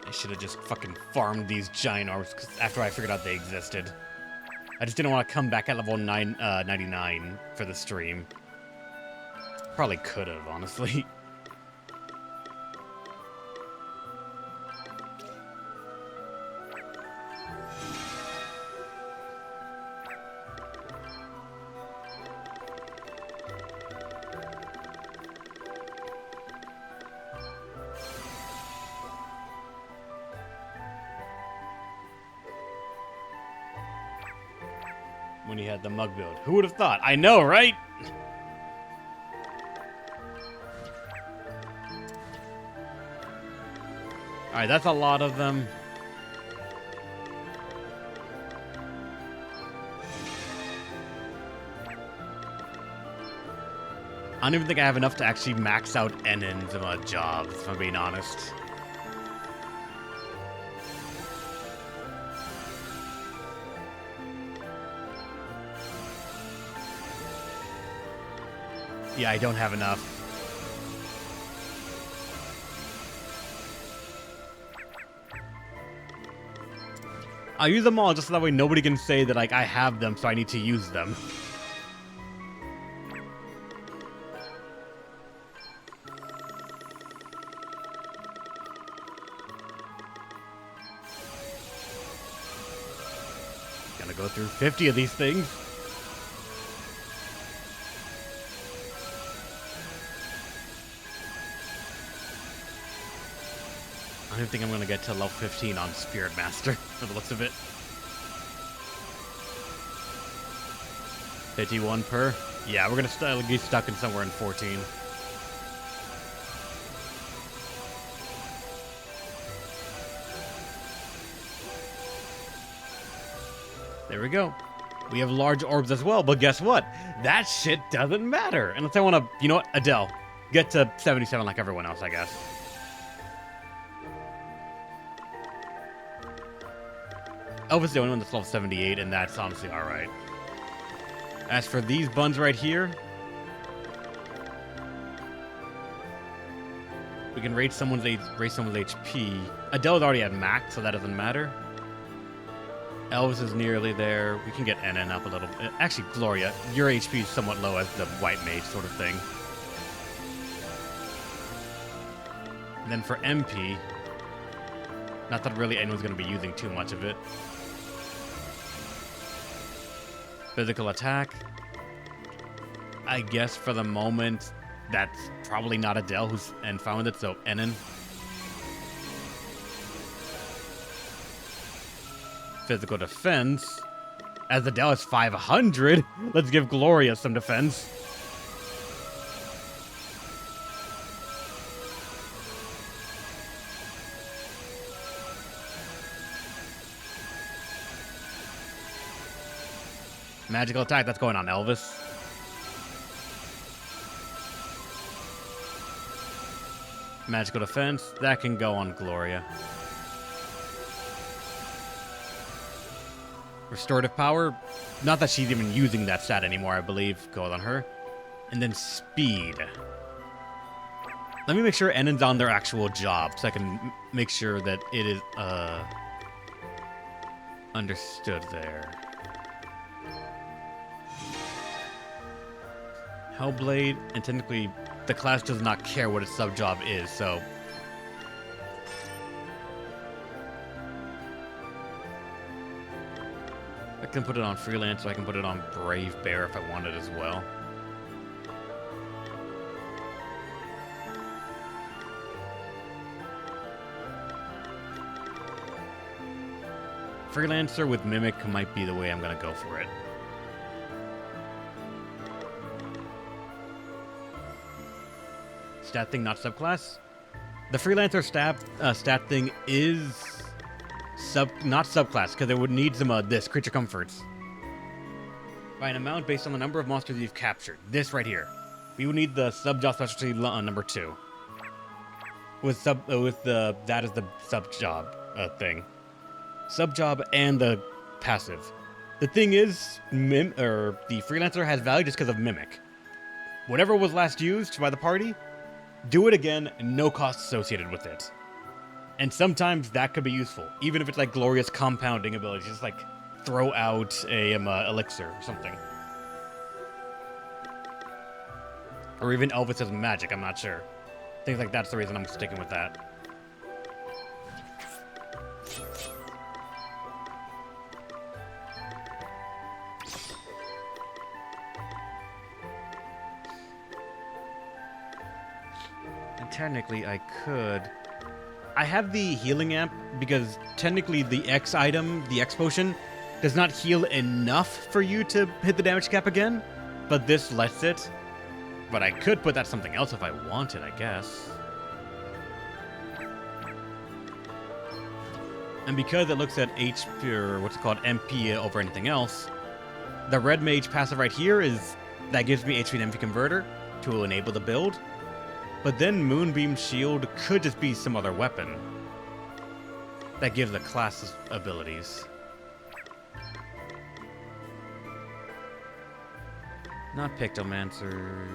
I should have just fucking farmed these giant orbs after I figured out they existed. I just didn't want to come back at level 99 for the stream. Probably could have, honestly. When he had the mug build. Who would have thought? I know, right? Alright, that's a lot of them. I don't even think I have enough to actually max out Ennen's jobs, if I'm being honest. Yeah, I don't have enough. I'll use them all just so that way nobody can say that, like, I have them, so I need to use them. Gonna go through 50 of these things. I don't think I'm gonna get to level 15 on Spirit Master, for the looks of it. 51 per? Yeah, we're gonna get stuck in somewhere in 14. There we go. We have large orbs as well, but guess what? That shit doesn't matter. Unless I want to, you know what, Adele, get to 77 like everyone else, I guess. Elvis is the only one that's level 78, and that's honestly alright. As for these buns right here, we can raise someone's HP. Adele's already at max, so that doesn't matter. Elvis is nearly there. We can get NN up a little bit. Actually, Gloria, your HP is somewhat low as the white mage sort of thing. And then for MP, not that really anyone's going to be using too much of it. Physical attack. I guess for the moment, that's probably not Adele who's found it, so Enon. Physical defense. As Adele is 500, let's give Gloria some defense. Magical attack, that's going on Elvis. Magical defense, that can go on Gloria. Restorative power, not that she's even using that stat anymore, I believe, goes on her. And then speed. Let me make sure Enon's on their actual job, so I can make sure that it is, understood there. Hellblade, and technically the class does not care what its sub-job is, so... I can put it on Freelance, so I can put it on Brave Bear if I wanted as well. Freelancer with Mimic might be the way I'm going to go for it. Stat thing, not subclass. The Freelancer stat thing is not subclass, because it would need some this creature comforts. By an amount based on the number of monsters you've captured. This right here. We would need the sub-job specialty number 2. That is the sub-job thing. Sub-job and the passive. The thing is, the Freelancer has value just because of Mimic. Whatever was last used by the party, do it again, no cost associated with it. And sometimes that could be useful, even if it's like Gloria's compounding ability, just like throw out a elixir or something. Or even Elvis's magic, I'm not sure. Things like that's the reason I'm sticking with that. And technically I could... I have the healing amp because technically the X item, the X potion, does not heal enough for you to hit the damage cap again, but this lets it. But I could put that something else if I wanted, I guess. And because it looks at HP, or what's it called, MP over anything else, the red mage passive right here is, that gives me HP and MP converter to enable the build. But then Moonbeam Shield could just be some other weapon that gives the class abilities. Not Pictomancers.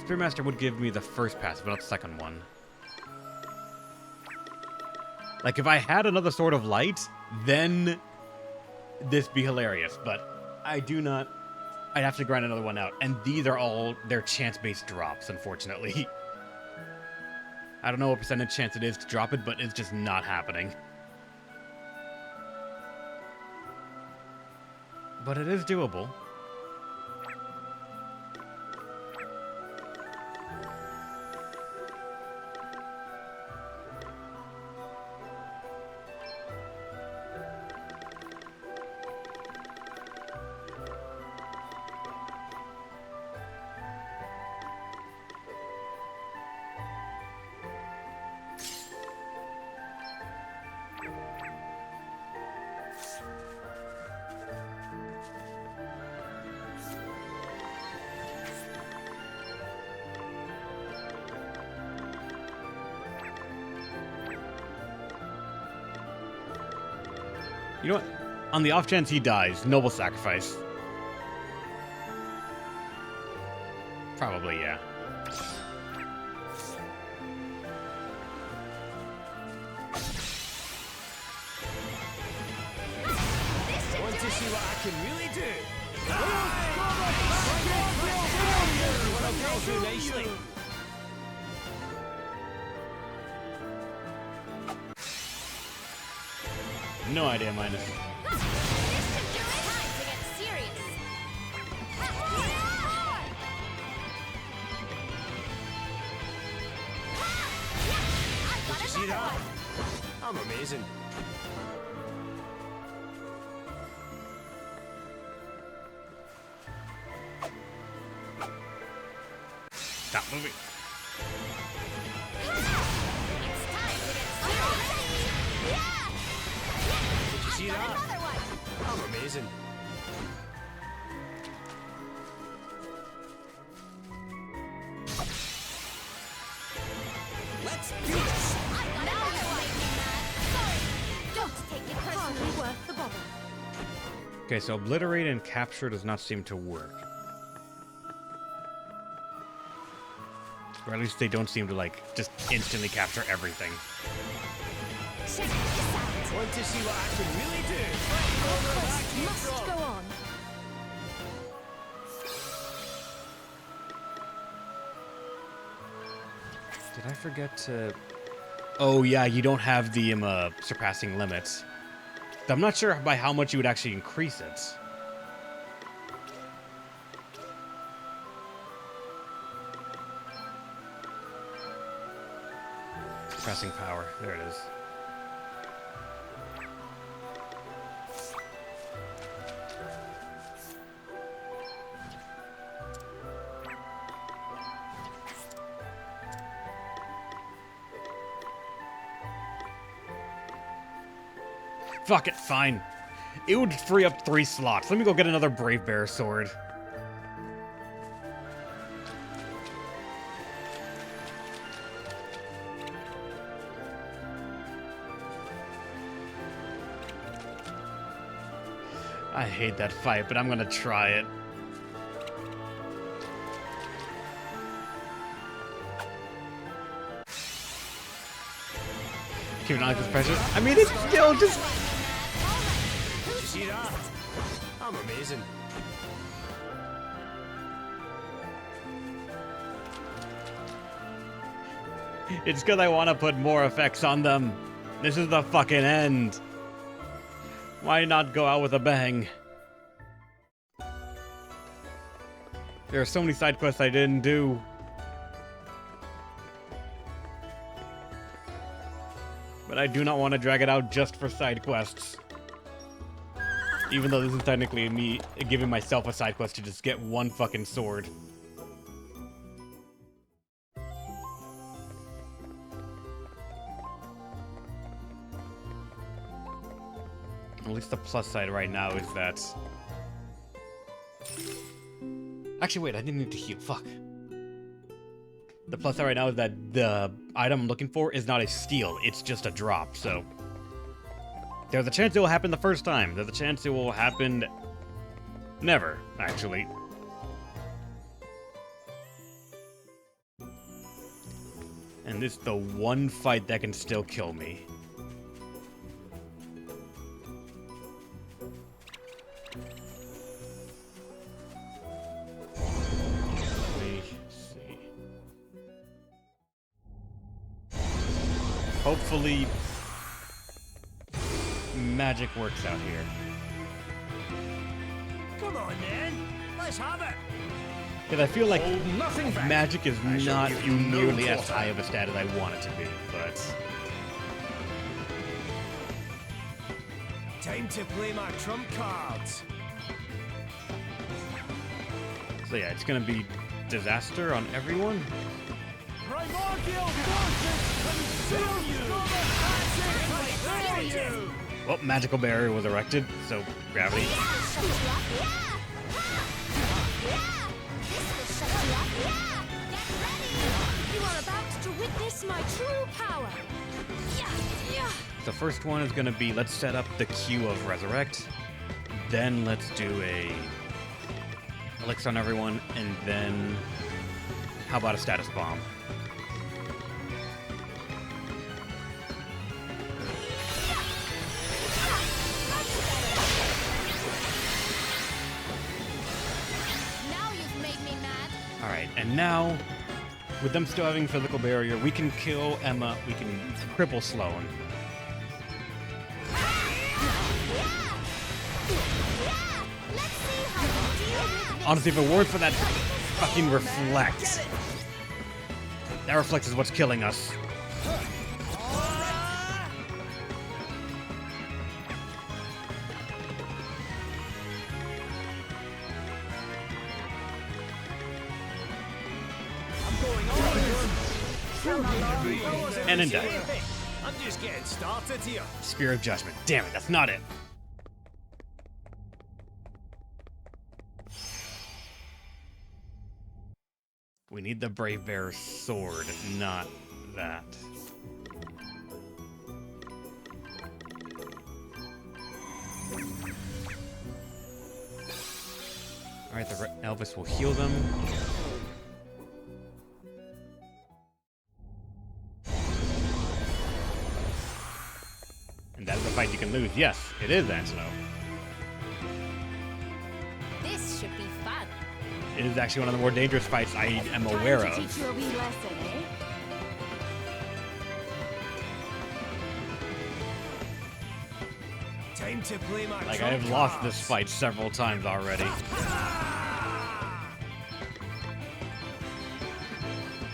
Spearmaster would give me the first passive, but not the second one. Like, if I had another Sword of Light, then this be hilarious, but I do not. I'd have to grind another one out, and these are all their chance-based drops, unfortunately. I don't know what percentage chance it is to drop it, but it's just not happening. But it is doable. You know what? On the off chance he dies, noble sacrifice. Probably, yeah. Want to see what I can really do? What'll go through nicely. No idea, minus. This should do it. Time to get serious. I've got See another that? one. I'm amazing. Stop moving. It's time to get serious. Yeah! Did you see I've got that? another one. I'm amazing. Let's do this. I've got another one. Sorry. Don't take it personally. Hardly worth the bother. Okay, so obliterate and capture does not seem to work. Or at least they don't seem to, like, just instantly capture everything. Check this out. Want to see what I can really do? Quest must go on. Did I forget to... Oh, yeah, you don't have the surpassing limits. I'm not sure by how much you would actually increase it. Surpassing power. There it is. Fuck it, fine. It would free up 3 slots. Let me go get another Brave Bear sword. I hate that fight, but I'm gonna try it. Keep an eye on this pressure. I mean, it's still just... See that? I'm amazing. It's because I want to put more effects on them. This is the fucking end. Why not go out with a bang? There are so many side quests I didn't do. But I do not want to drag it out just for side quests. Even though this is technically me giving myself a side quest to just get one fucking sword. At least the plus side right now is that... Actually, wait, I didn't need to heal. Fuck. The plus side right now is that the item I'm looking for is not a steal. It's just a drop, so... There's a chance it will happen the first time. There's a chance it will happen... Never, actually. And this is the one fight that can still kill me. Hopefully, magic works out here. Come on, then. Let's have it. Because I feel like Hold nothing back. magic is I shall not give you no nearly as quarter. high of a stat as I want it to be, but... Time to play my trump cards. So yeah, it's gonna be disaster on everyone. Primordial forces conceal you! Well, magical barrier was erected, so gravity. Shut you up, yeah! Yeah! This will shut you up, yeah! Get ready! You are about to witness my true power! Yeah! Yeah! The first one is gonna be, let's set up the queue of resurrect, then let's do a elixir on everyone, and then how about a status bomb? Now you've made me mad! Alright, and now, with them still having physical barrier, we can kill Emma, we can cripple Sloan. Let's see how you deal with this! Honestly, if it weren't for that fucking reflect, that reflect is what's killing us. And in death. I'm just getting started here. Spear of Judgment. Damn it, that's not it. We need the Brave Bear's sword, not that. Alright, the Elvis will heal them. And that is a fight you can lose. Yes, it is, Angelo. This should be fun! It is actually one of the more dangerous fights I am aware Time to of. teach you a wee lesson, eh? Time to play my Like, I trump have lost cards. this fight several times already.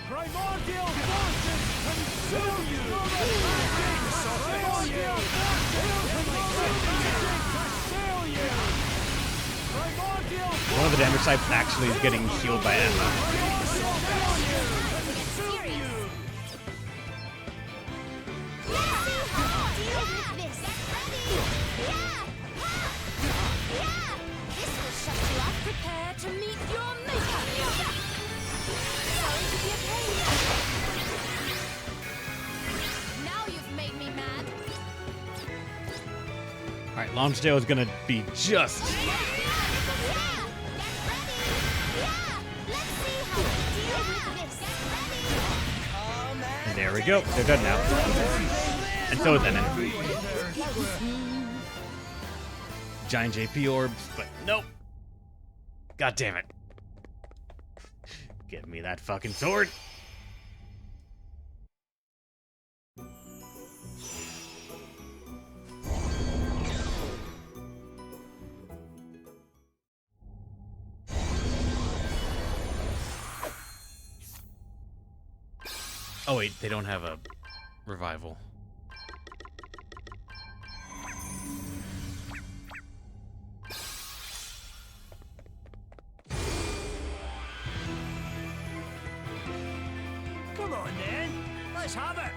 Primordial forces consume you! Primordial consume you! Primordial One of the damage types actually is getting healed by Emma. Prepare to meet your maker! Sorry to be a pain! Now you've made me mad! Alright, Lonsdale is gonna be just... And there we go. They're done now. And so is Emin. giant JP orbs, but nope. God damn it. Give me that fucking sword. Oh wait, they don't have a revival. Come on, then. Let's have it.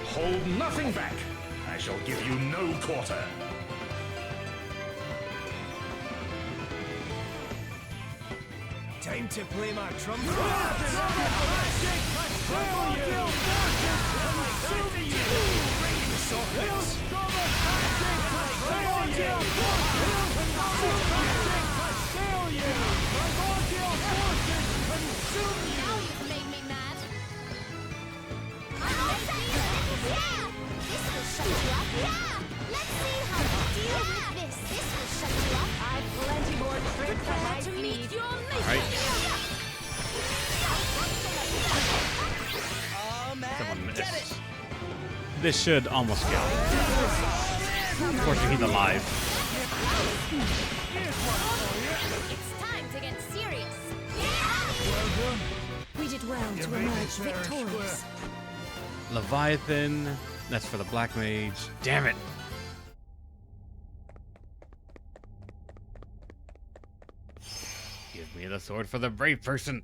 Hold nothing back. I shall give you no quarter. Time to play my trump Now you've made me mad. This will shut you up. Yeah! Let's see how you deal with this. This will shut you up. I've plenty more tricks at my feet. Right. Oh, man, Someone get it! missed. This should almost kill. Unfortunately, he's alive. It's time to get serious. We did well to emerge victorious. Leviathan. That's for the Black Mage. Damn it. Give me the sword for the brave person.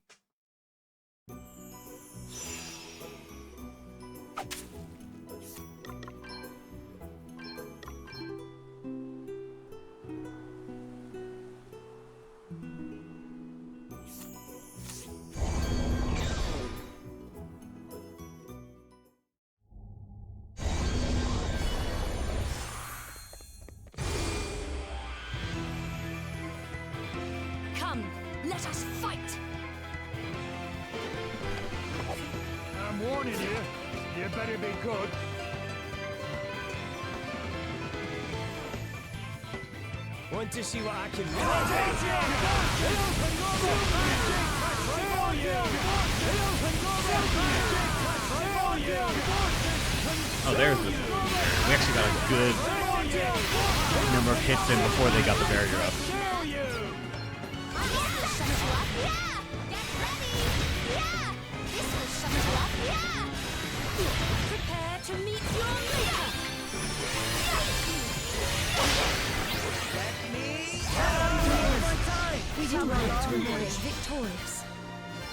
Come, let us fight. I'm warning you. You better be good. Want to see what I can Oh, there's the... We actually got a good number of hits in before they got the barrier up. Prepare to meet your maker. We did well to emerge victorious.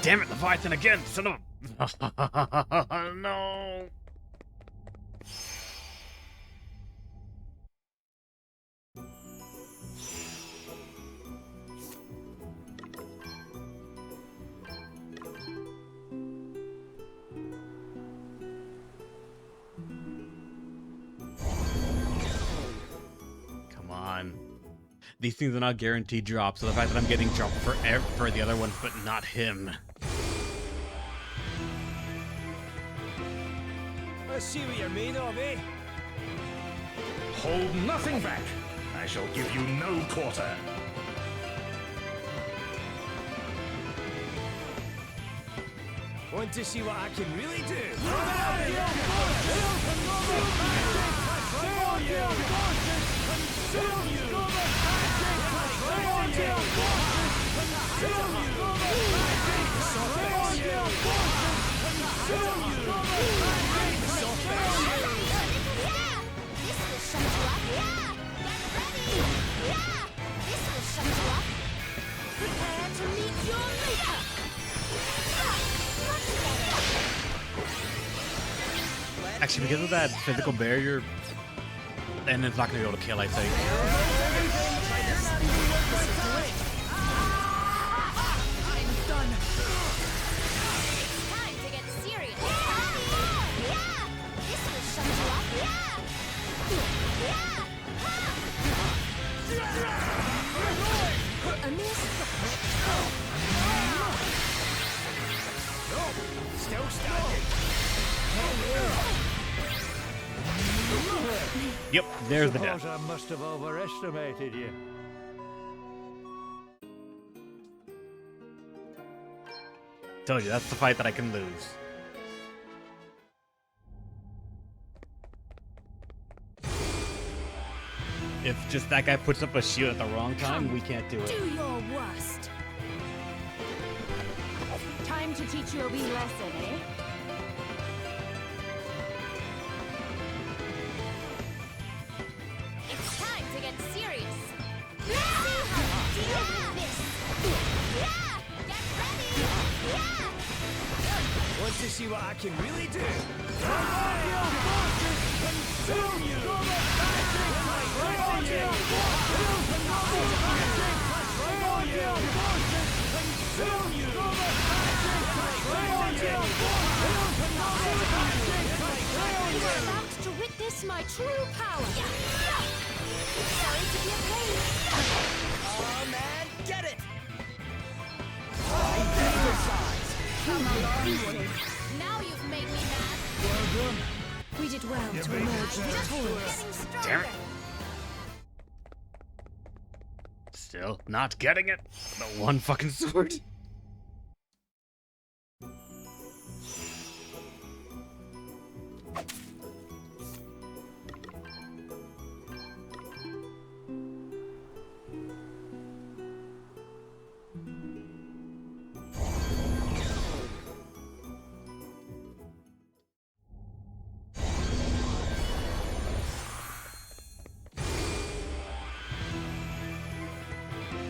Damn it, Leviathan again, son of a... No. Come on. These things are not guaranteed drops, so the fact that I'm getting dropped for the other ones, but not him. Let's see what you're made of, eh? Hold nothing back. I shall give you no quarter. Want to see what I can really do? This will shut you up. Yeah! Get ready. Yeah! This will shut you up. Prepare to meet your maker. Much better. Actually, because of that physical barrier, and it's not going to be able to kill, I think. It's time to get serious. Yeah! This will shut you up. A mere Still standing. Yep, there's the death. Suppose I must have overestimated you. Told you, that's the fight that I can lose. If just that guy puts up a shield at the wrong time, we can't do it. Do your worst. Time to teach you a wee lesson, eh? It's time to get serious. Let's see how you deal with this. Yeah! Get ready! Yeah! Want to see what I can really do? Primordial forces consume you! Primordial forces consume you! Primordial You are about to witness my true power. Sorry to be a pain. Oh man, get it! Now you've made me mad. We did well to emerge victorious. Getting stronger. Damn it. Still not getting it. The one fucking sword.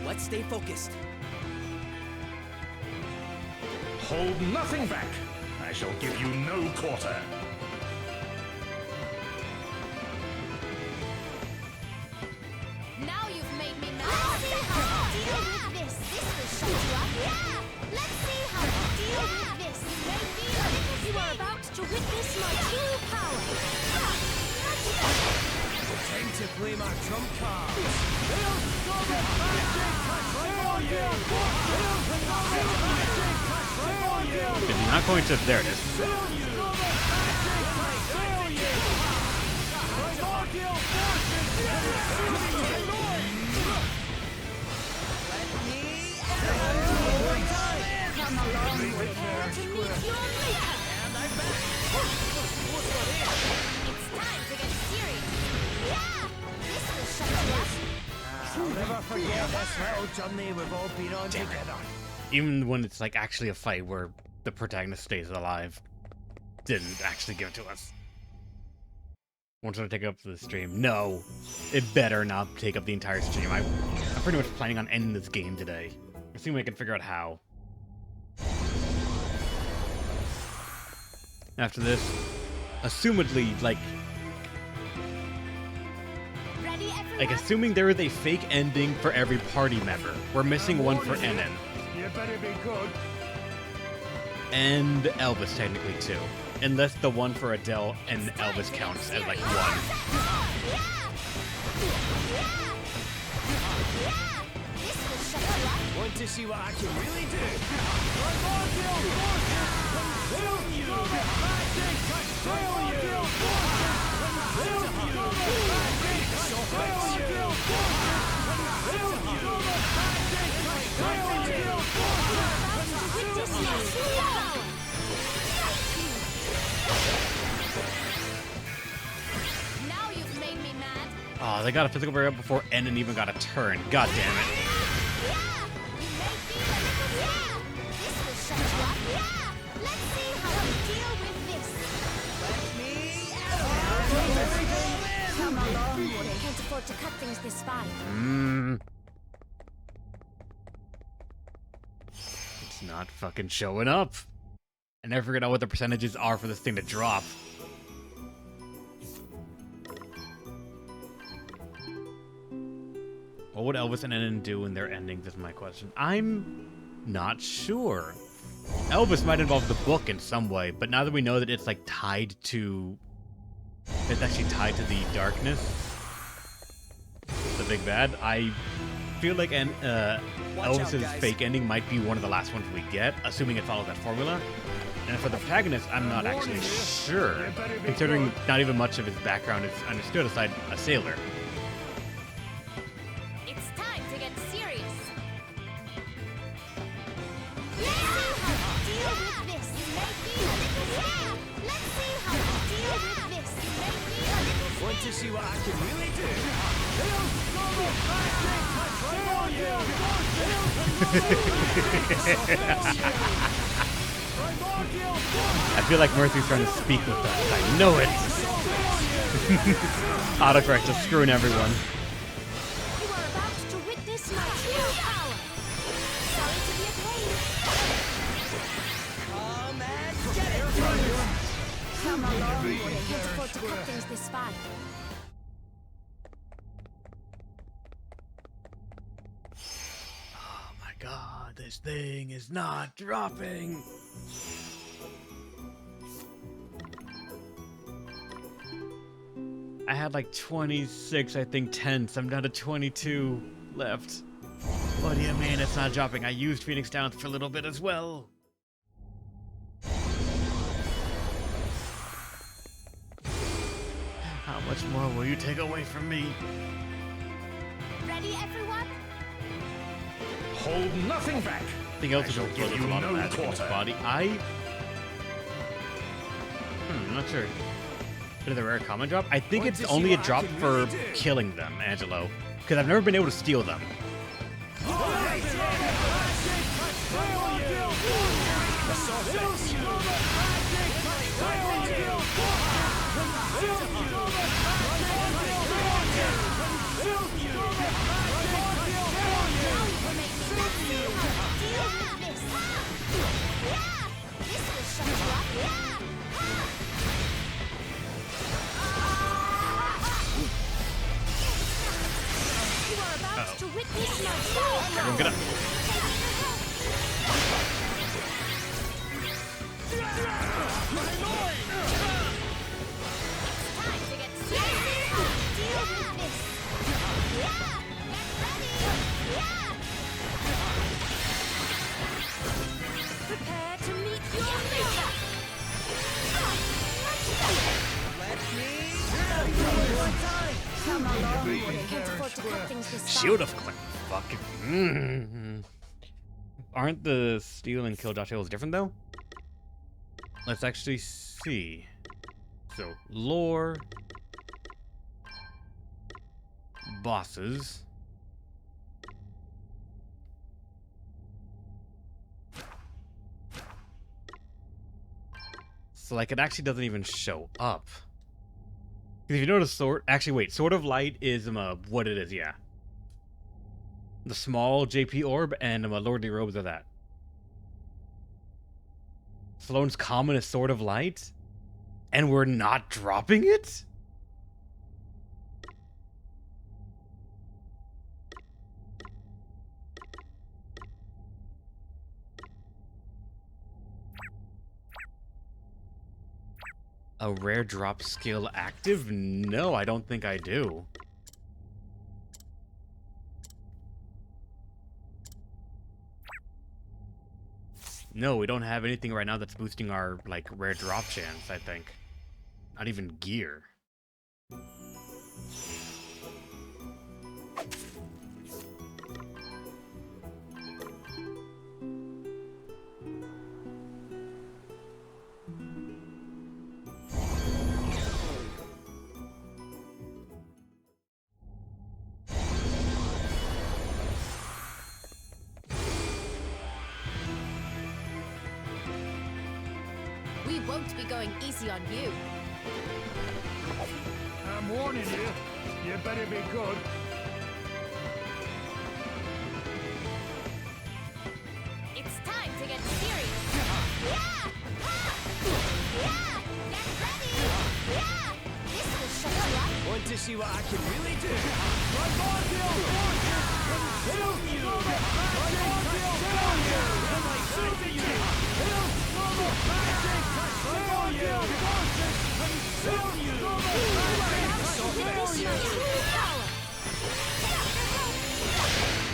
Let's stay focused. Hold nothing back. I shall give you no quarter. Now you've made me mad. Let's see how you deal with this. This will shut you up. Yeah! Let's see how you deal with this. You may feel a little You are about to witness my true power. Time to play my trump cards. It's not going to. There it is. Come along, prepare to meet your maker. It's time to get serious. Yeah! This will shut you up. I'll never forget this little journey we've all been on together. Even when it's like actually a fight where the protagonist stays alive, didn't actually give it to us. Once I take up the stream, no, it better not take up the entire stream. I'm pretty much planning on ending this game today. Assuming I can figure out how. After this, assumedly, like Ready, everyone? Like, assuming there is a fake ending for every party member. We're missing one for NN. You better be good. And Elvis, technically, too. Unless the one for Adele and Elvis counts as, like, one. This will shut you up. Want to see what I can really do? Primordial forces consume you! Primordial forces consume you! Primordial forces consume you! Primordial forces consume you! Now you've made me mad. Oh, they got a physical barrier up before NN even got a turn. God damn it. Yeah! You may feel a little yeah! This will shut you up. Yeah! Let's see how you deal with this. Come along, boy. I can't afford to cut things this fine. It's not fucking showing up. I never figured out what the percentages are for this thing to drop. What would Elvis and NN do in their endings is my question. I'm not sure. Elvis might involve the book in some way, but now that we know that it's like tied to... It's actually tied to the darkness, the big bad, I feel like Elvis's fake ending might be one of the last ones we get, assuming it follows that formula. And for the protagonist, I'm not actually sure, considering not even much of his background is understood aside a sailor. It's time to get serious. Let's see how to deal with this. You may be a little scared. Let's see how to deal with this. You may be a little scared. Want to see what I can really do? I feel like Mercy's trying to speak with us. I know it. Autocorrect just screwing everyone. You are about to witness my true power. Sorry to be a pain. Come and get it! Come along, boy. I can't afford to cut things this fine. Oh my god, this thing is not dropping. I had like 26, I think, tenths. I'm down to 22 left. What do you mean it's not dropping? I used Phoenix Downs for a little bit as well. How much more will you take away from me? Ready, everyone? Hold nothing back. I think else will give you a lot of magic in his body. I'm not sure. Did the rare common drop? I think it's only a drop for killing them, Angelo. Because I've never been able to steal them. To witness my power. Everyone get up. Time to get serious. Deal with this. Yeah, get ready. Yeah. Prepare to meet your maker. Let me one time! Come along, boy. I can't afford to cut things this fine. Shield of Click. Fucking. Aren't the steal and kill dodge tails different though? Let's actually see. So, lore. Bosses. So, like, it actually doesn't even show up. If you notice, Sword of Light is what it is, yeah. The small JP orb and Lordly robes are that. Sloane's common is Sword of Light, and we're not dropping it? A rare drop skill active? No, I don't think I do. No, we don't have anything right now that's boosting our, like, rare drop chance, I think. Not even gear. We won't be going easy on you. I'm warning you. You better be good. It's time to get serious. Yeah! Ha! Yeah! Get ready! Yeah! This will shut you up. Want to see what I can really do?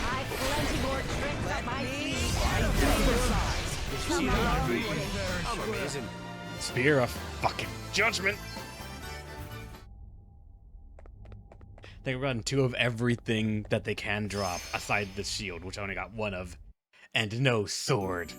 I've plenty more tricks up my sleeve. See that? I'm amazing. Spear of fucking judgment. They run 2 of everything that they can drop, aside the shield, which I only got 1 of, and no sword.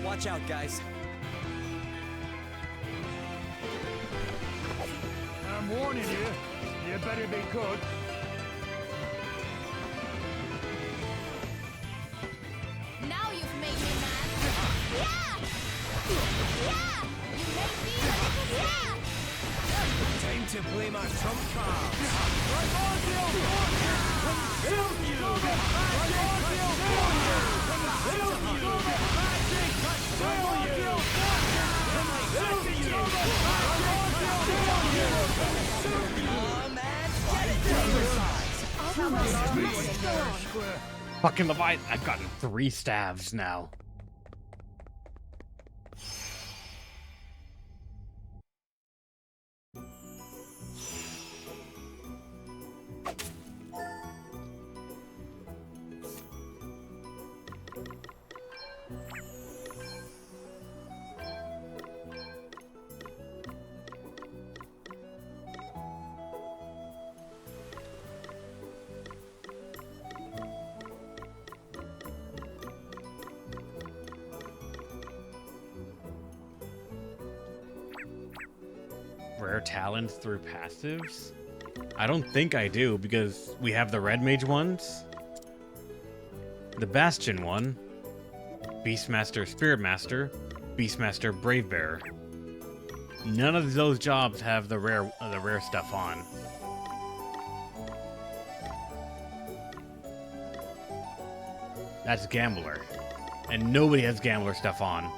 Watch out, guys. I'm warning you. You better be good. Now you've made me mad. Yeah! Yeah! You made me a little yeah! Time to play my trump card. Fucking Leviathan, I've gotten 3 staves now. Rare talents through passives? I don't think I do, because we have the red mage ones, the Bastion one, Beastmaster Spirit Master, Beastmaster Brave Bearer. None of those jobs have the rare stuff on. That's Gambler, and nobody has Gambler stuff on.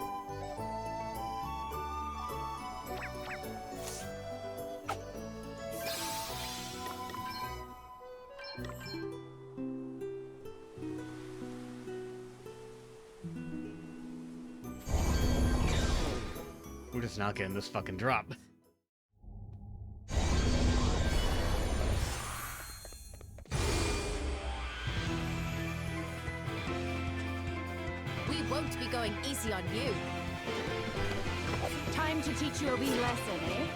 We're just not getting this fucking drop. We won't be going easy on you. Time to teach you a wee lesson, eh?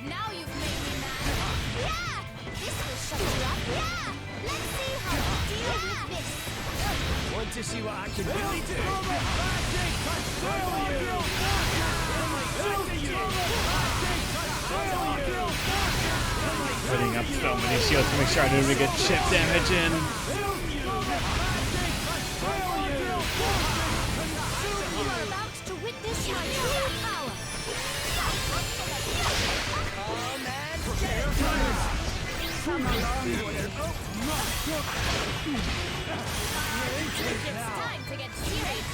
Now you've made me mad. Yeah! This will shut you up. Yeah! Let's see how you deal with this. Want to see what I can really do? Putting up so many shields to make sure I don't even get chip damage in. You are about to witness my true power. It's time to get serious.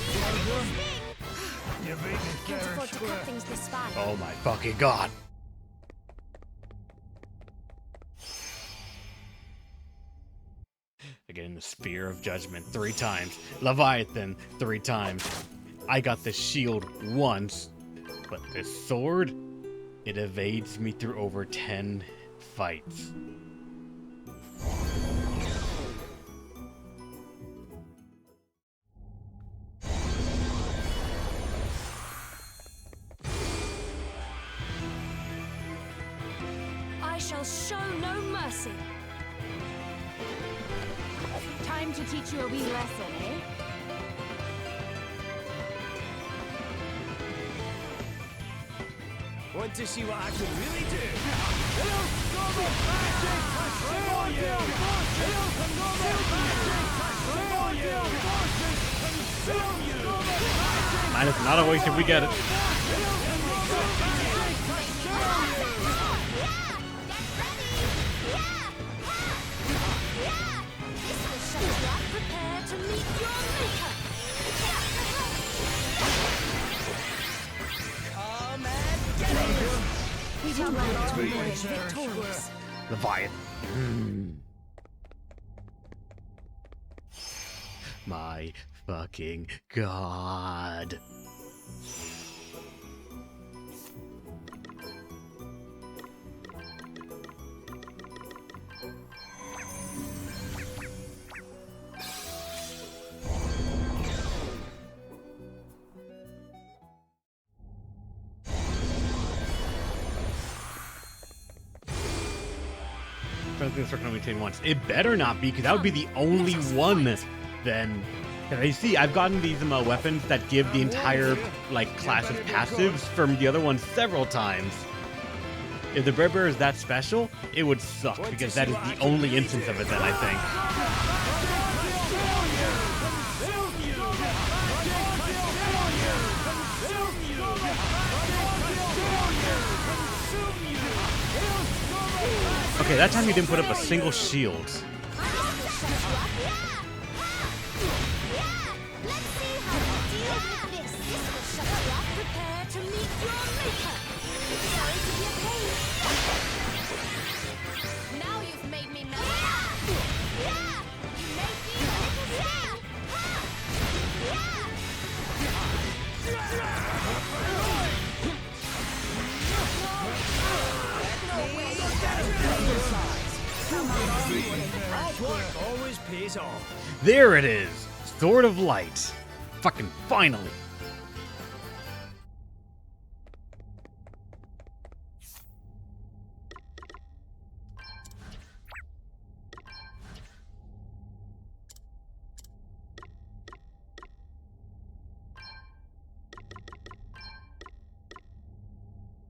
You beat me Can't fair and afford to square. cut things this fast. Oh my fucking god. Again, the Spear of Judgment 3 times. Leviathan 3 times. I got the shield once, but this sword, it evades me through over 10 fights. I shall show no mercy. Time to teach you a wee lesson, eh? Want to see what I can really do? Mine is not a waste if we get it. Prepare to meet your maker. Come and emerge victorious. Leviathan. My fucking god. Maintain once. It better not be, because that would be the only one. Then, I see. I've gotten these weapons that give the entire like class of passives from the other ones several times. If the Bread Bearer is that special, it would suck because that is the only instance of it that I think. Okay, that time you didn't put up a single shield. Let's see how you deal with this. This will shut you up. Prepare to meet your maker. Sorry to be a pain. Now you've made me mad. You made me a little sad. Hard work always pays off. There it is! Sword of Light. Fucking finally.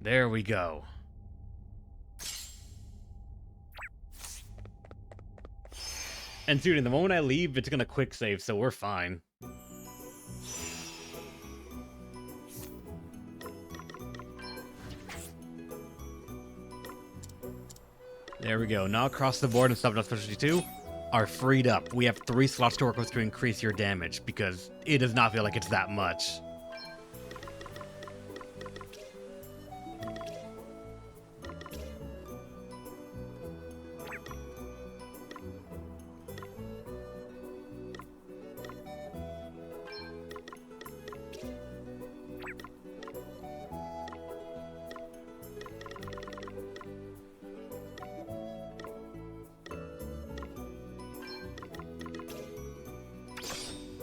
There we go. And dude, the moment I leave, it's gonna quick save, so we're fine. There we go. Now across the board and stuff on specialty 2 are freed up. We have 3 slots to work with to increase your damage, because it does not feel like it's that much.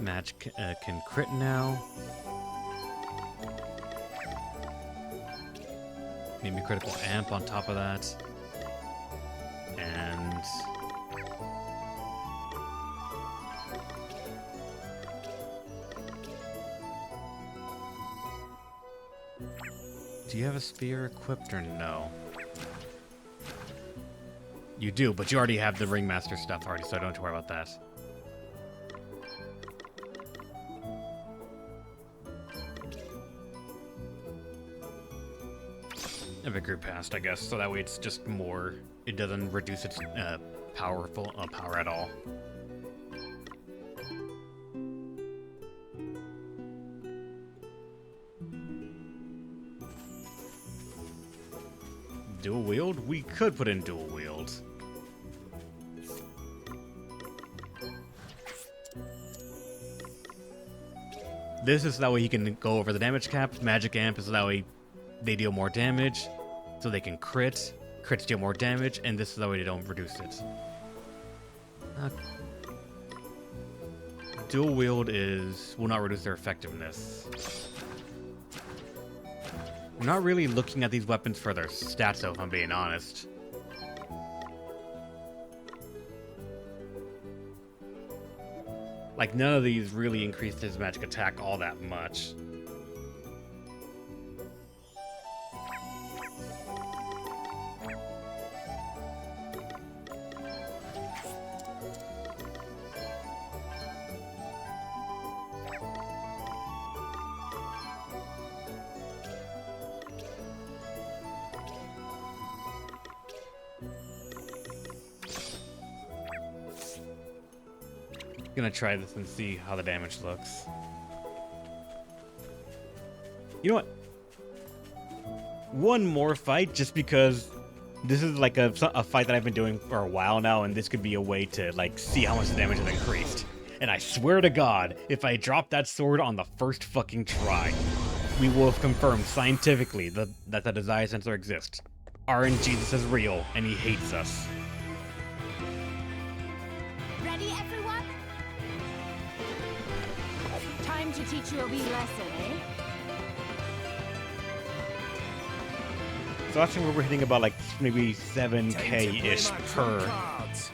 Match can crit now. Maybe critical amp on top of that. And do you have a spear equipped or no? You do, but you already have the Ringmaster stuff already, so I don't have to worry about that. Have a group past, I guess, so that way it's just more. It doesn't reduce its power at all. Dual wield? We could put in dual wield. This is that way he can go over the damage cap. Magic amp is that way they deal more damage, so they can crit. Crits deal more damage, and this is the way they don't reduce it. Dual wield will not reduce their effectiveness. I'm not really looking at these weapons for their stats, though, if I'm being honest. Like, none of these really increased his magic attack all that much. Gonna try this and see how the damage looks. You know what? One more fight, just because This is like a fight that I've been doing for a while now, and this could be a way to like see how much the damage has increased. And I swear to God, if I drop that sword on the first fucking try, we will have confirmed scientifically that the desire sensor exists. RNG is real, and he hates us. Ready, everyone? Time to teach you a wee lesson, eh? So actually we're hitting about like maybe Time to play 7k-ish my trump per. cards.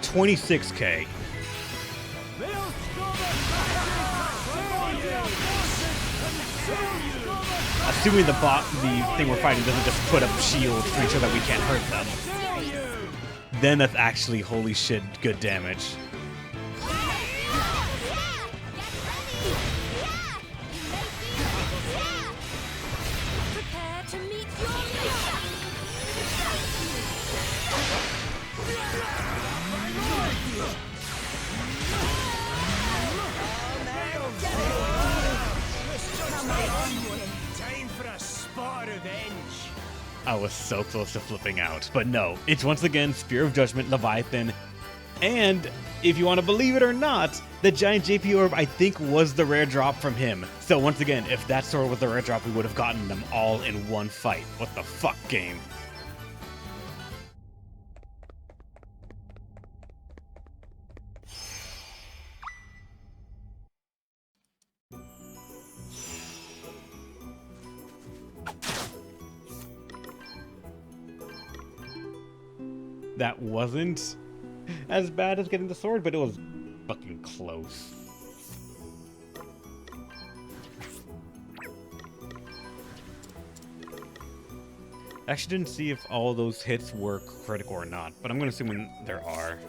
26k. Assuming the thing we're fighting doesn't just put up shields to make sure that we can't hurt them. Then that's actually, holy shit, good damage. Prepare to meet your maker. Time for a spot of revenge. I was so close to flipping out. But no, it's once again Spear of Judgment, Leviathan, and if you want to believe it or not, the giant JP orb I think was the rare drop from him. So once again, if that sword was the rare drop, we would have gotten them all in one fight. What the fuck, game? That wasn't as bad as getting the sword, but it was fucking close. I actually didn't see if all those hits were critical or not, but I'm gonna assume there are.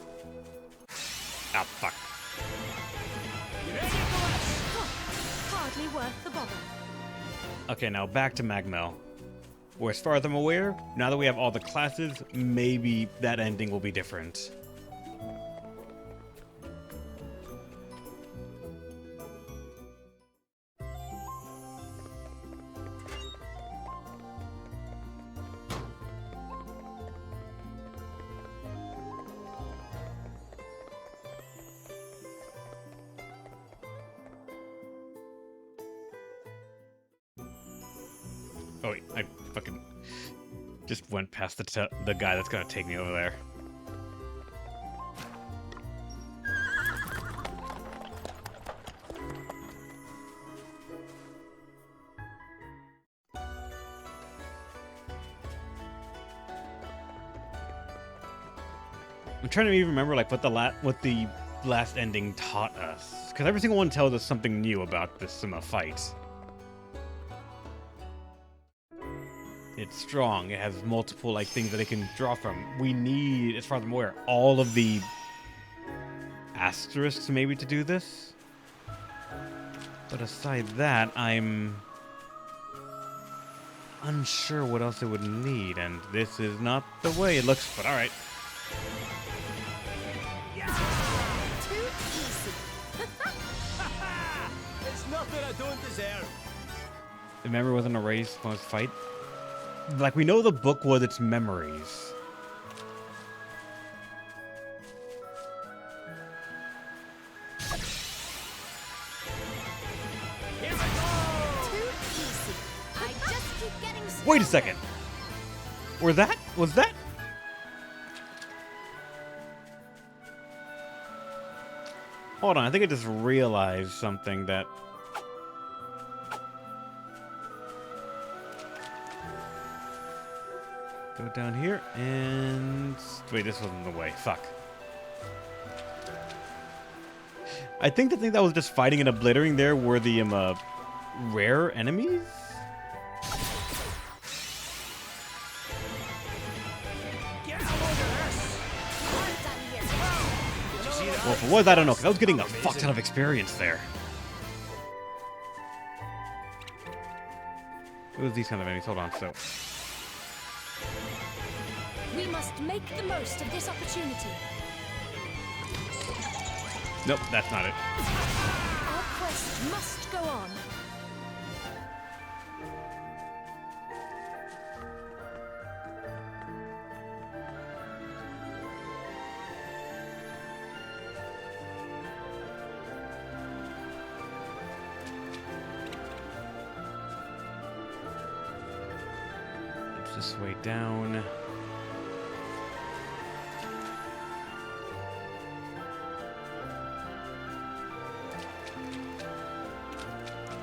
Ah, fuck. Hardly worth the bother. Okay, now back to Magmel. Or as far as I'm aware, now that we have all the classes, maybe that ending will be different. Oh wait, I fucking just went past the guy that's gonna take me over there. I'm trying to even remember like what the last ending taught us, because every single one tells us something new about this fight. It's strong. It has multiple like things that it can draw from. We need, as far as I'm aware, all of the asterisks maybe to do this. But aside that, I'm unsure what else it would need, and this is not the way it looks. But all right. Too easy. It's nothing I don't deserve. The memory wasn't erased from his fight. Like, we know the book was its memories. Too easy. I just keep getting stronger. Wait a second. Was that? Hold on, I think I just realized something that... Go down here, and... Wait, this wasn't the way. Fuck. I think the thing that was just fighting and obliterating there were the, rare enemies? Get a load of this. Well, for what, I don't know, 'cause I was getting a fuck ton of experience there. What was these kind of enemies? Hold on, so... We must make the most of this opportunity. Nope, that's not it. Our quest must go on. It's this way down.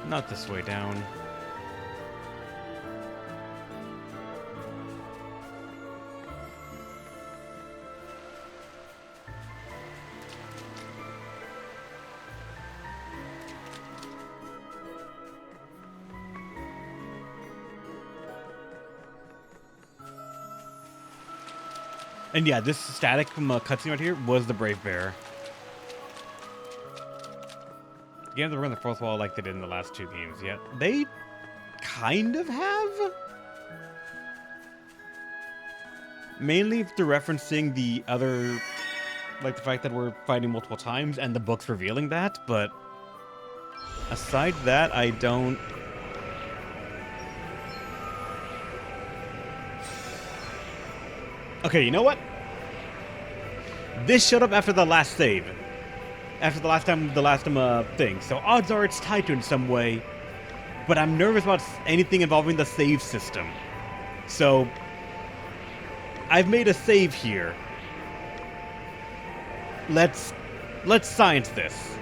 Not this way down. And yeah, this static from a cutscene right here was the Brave Bear. Games that run the fourth wall like they did in the last two games yet. They kind of have. Mainly through referencing the other, like the fact that we're fighting multiple times and the book's revealing that, but aside that, I don't... Okay, you know what? This showed up after the last save. After the last time thing. So odds are it's tied to in some way. But I'm nervous about anything involving the save system. So I've made a save here. Let's science this.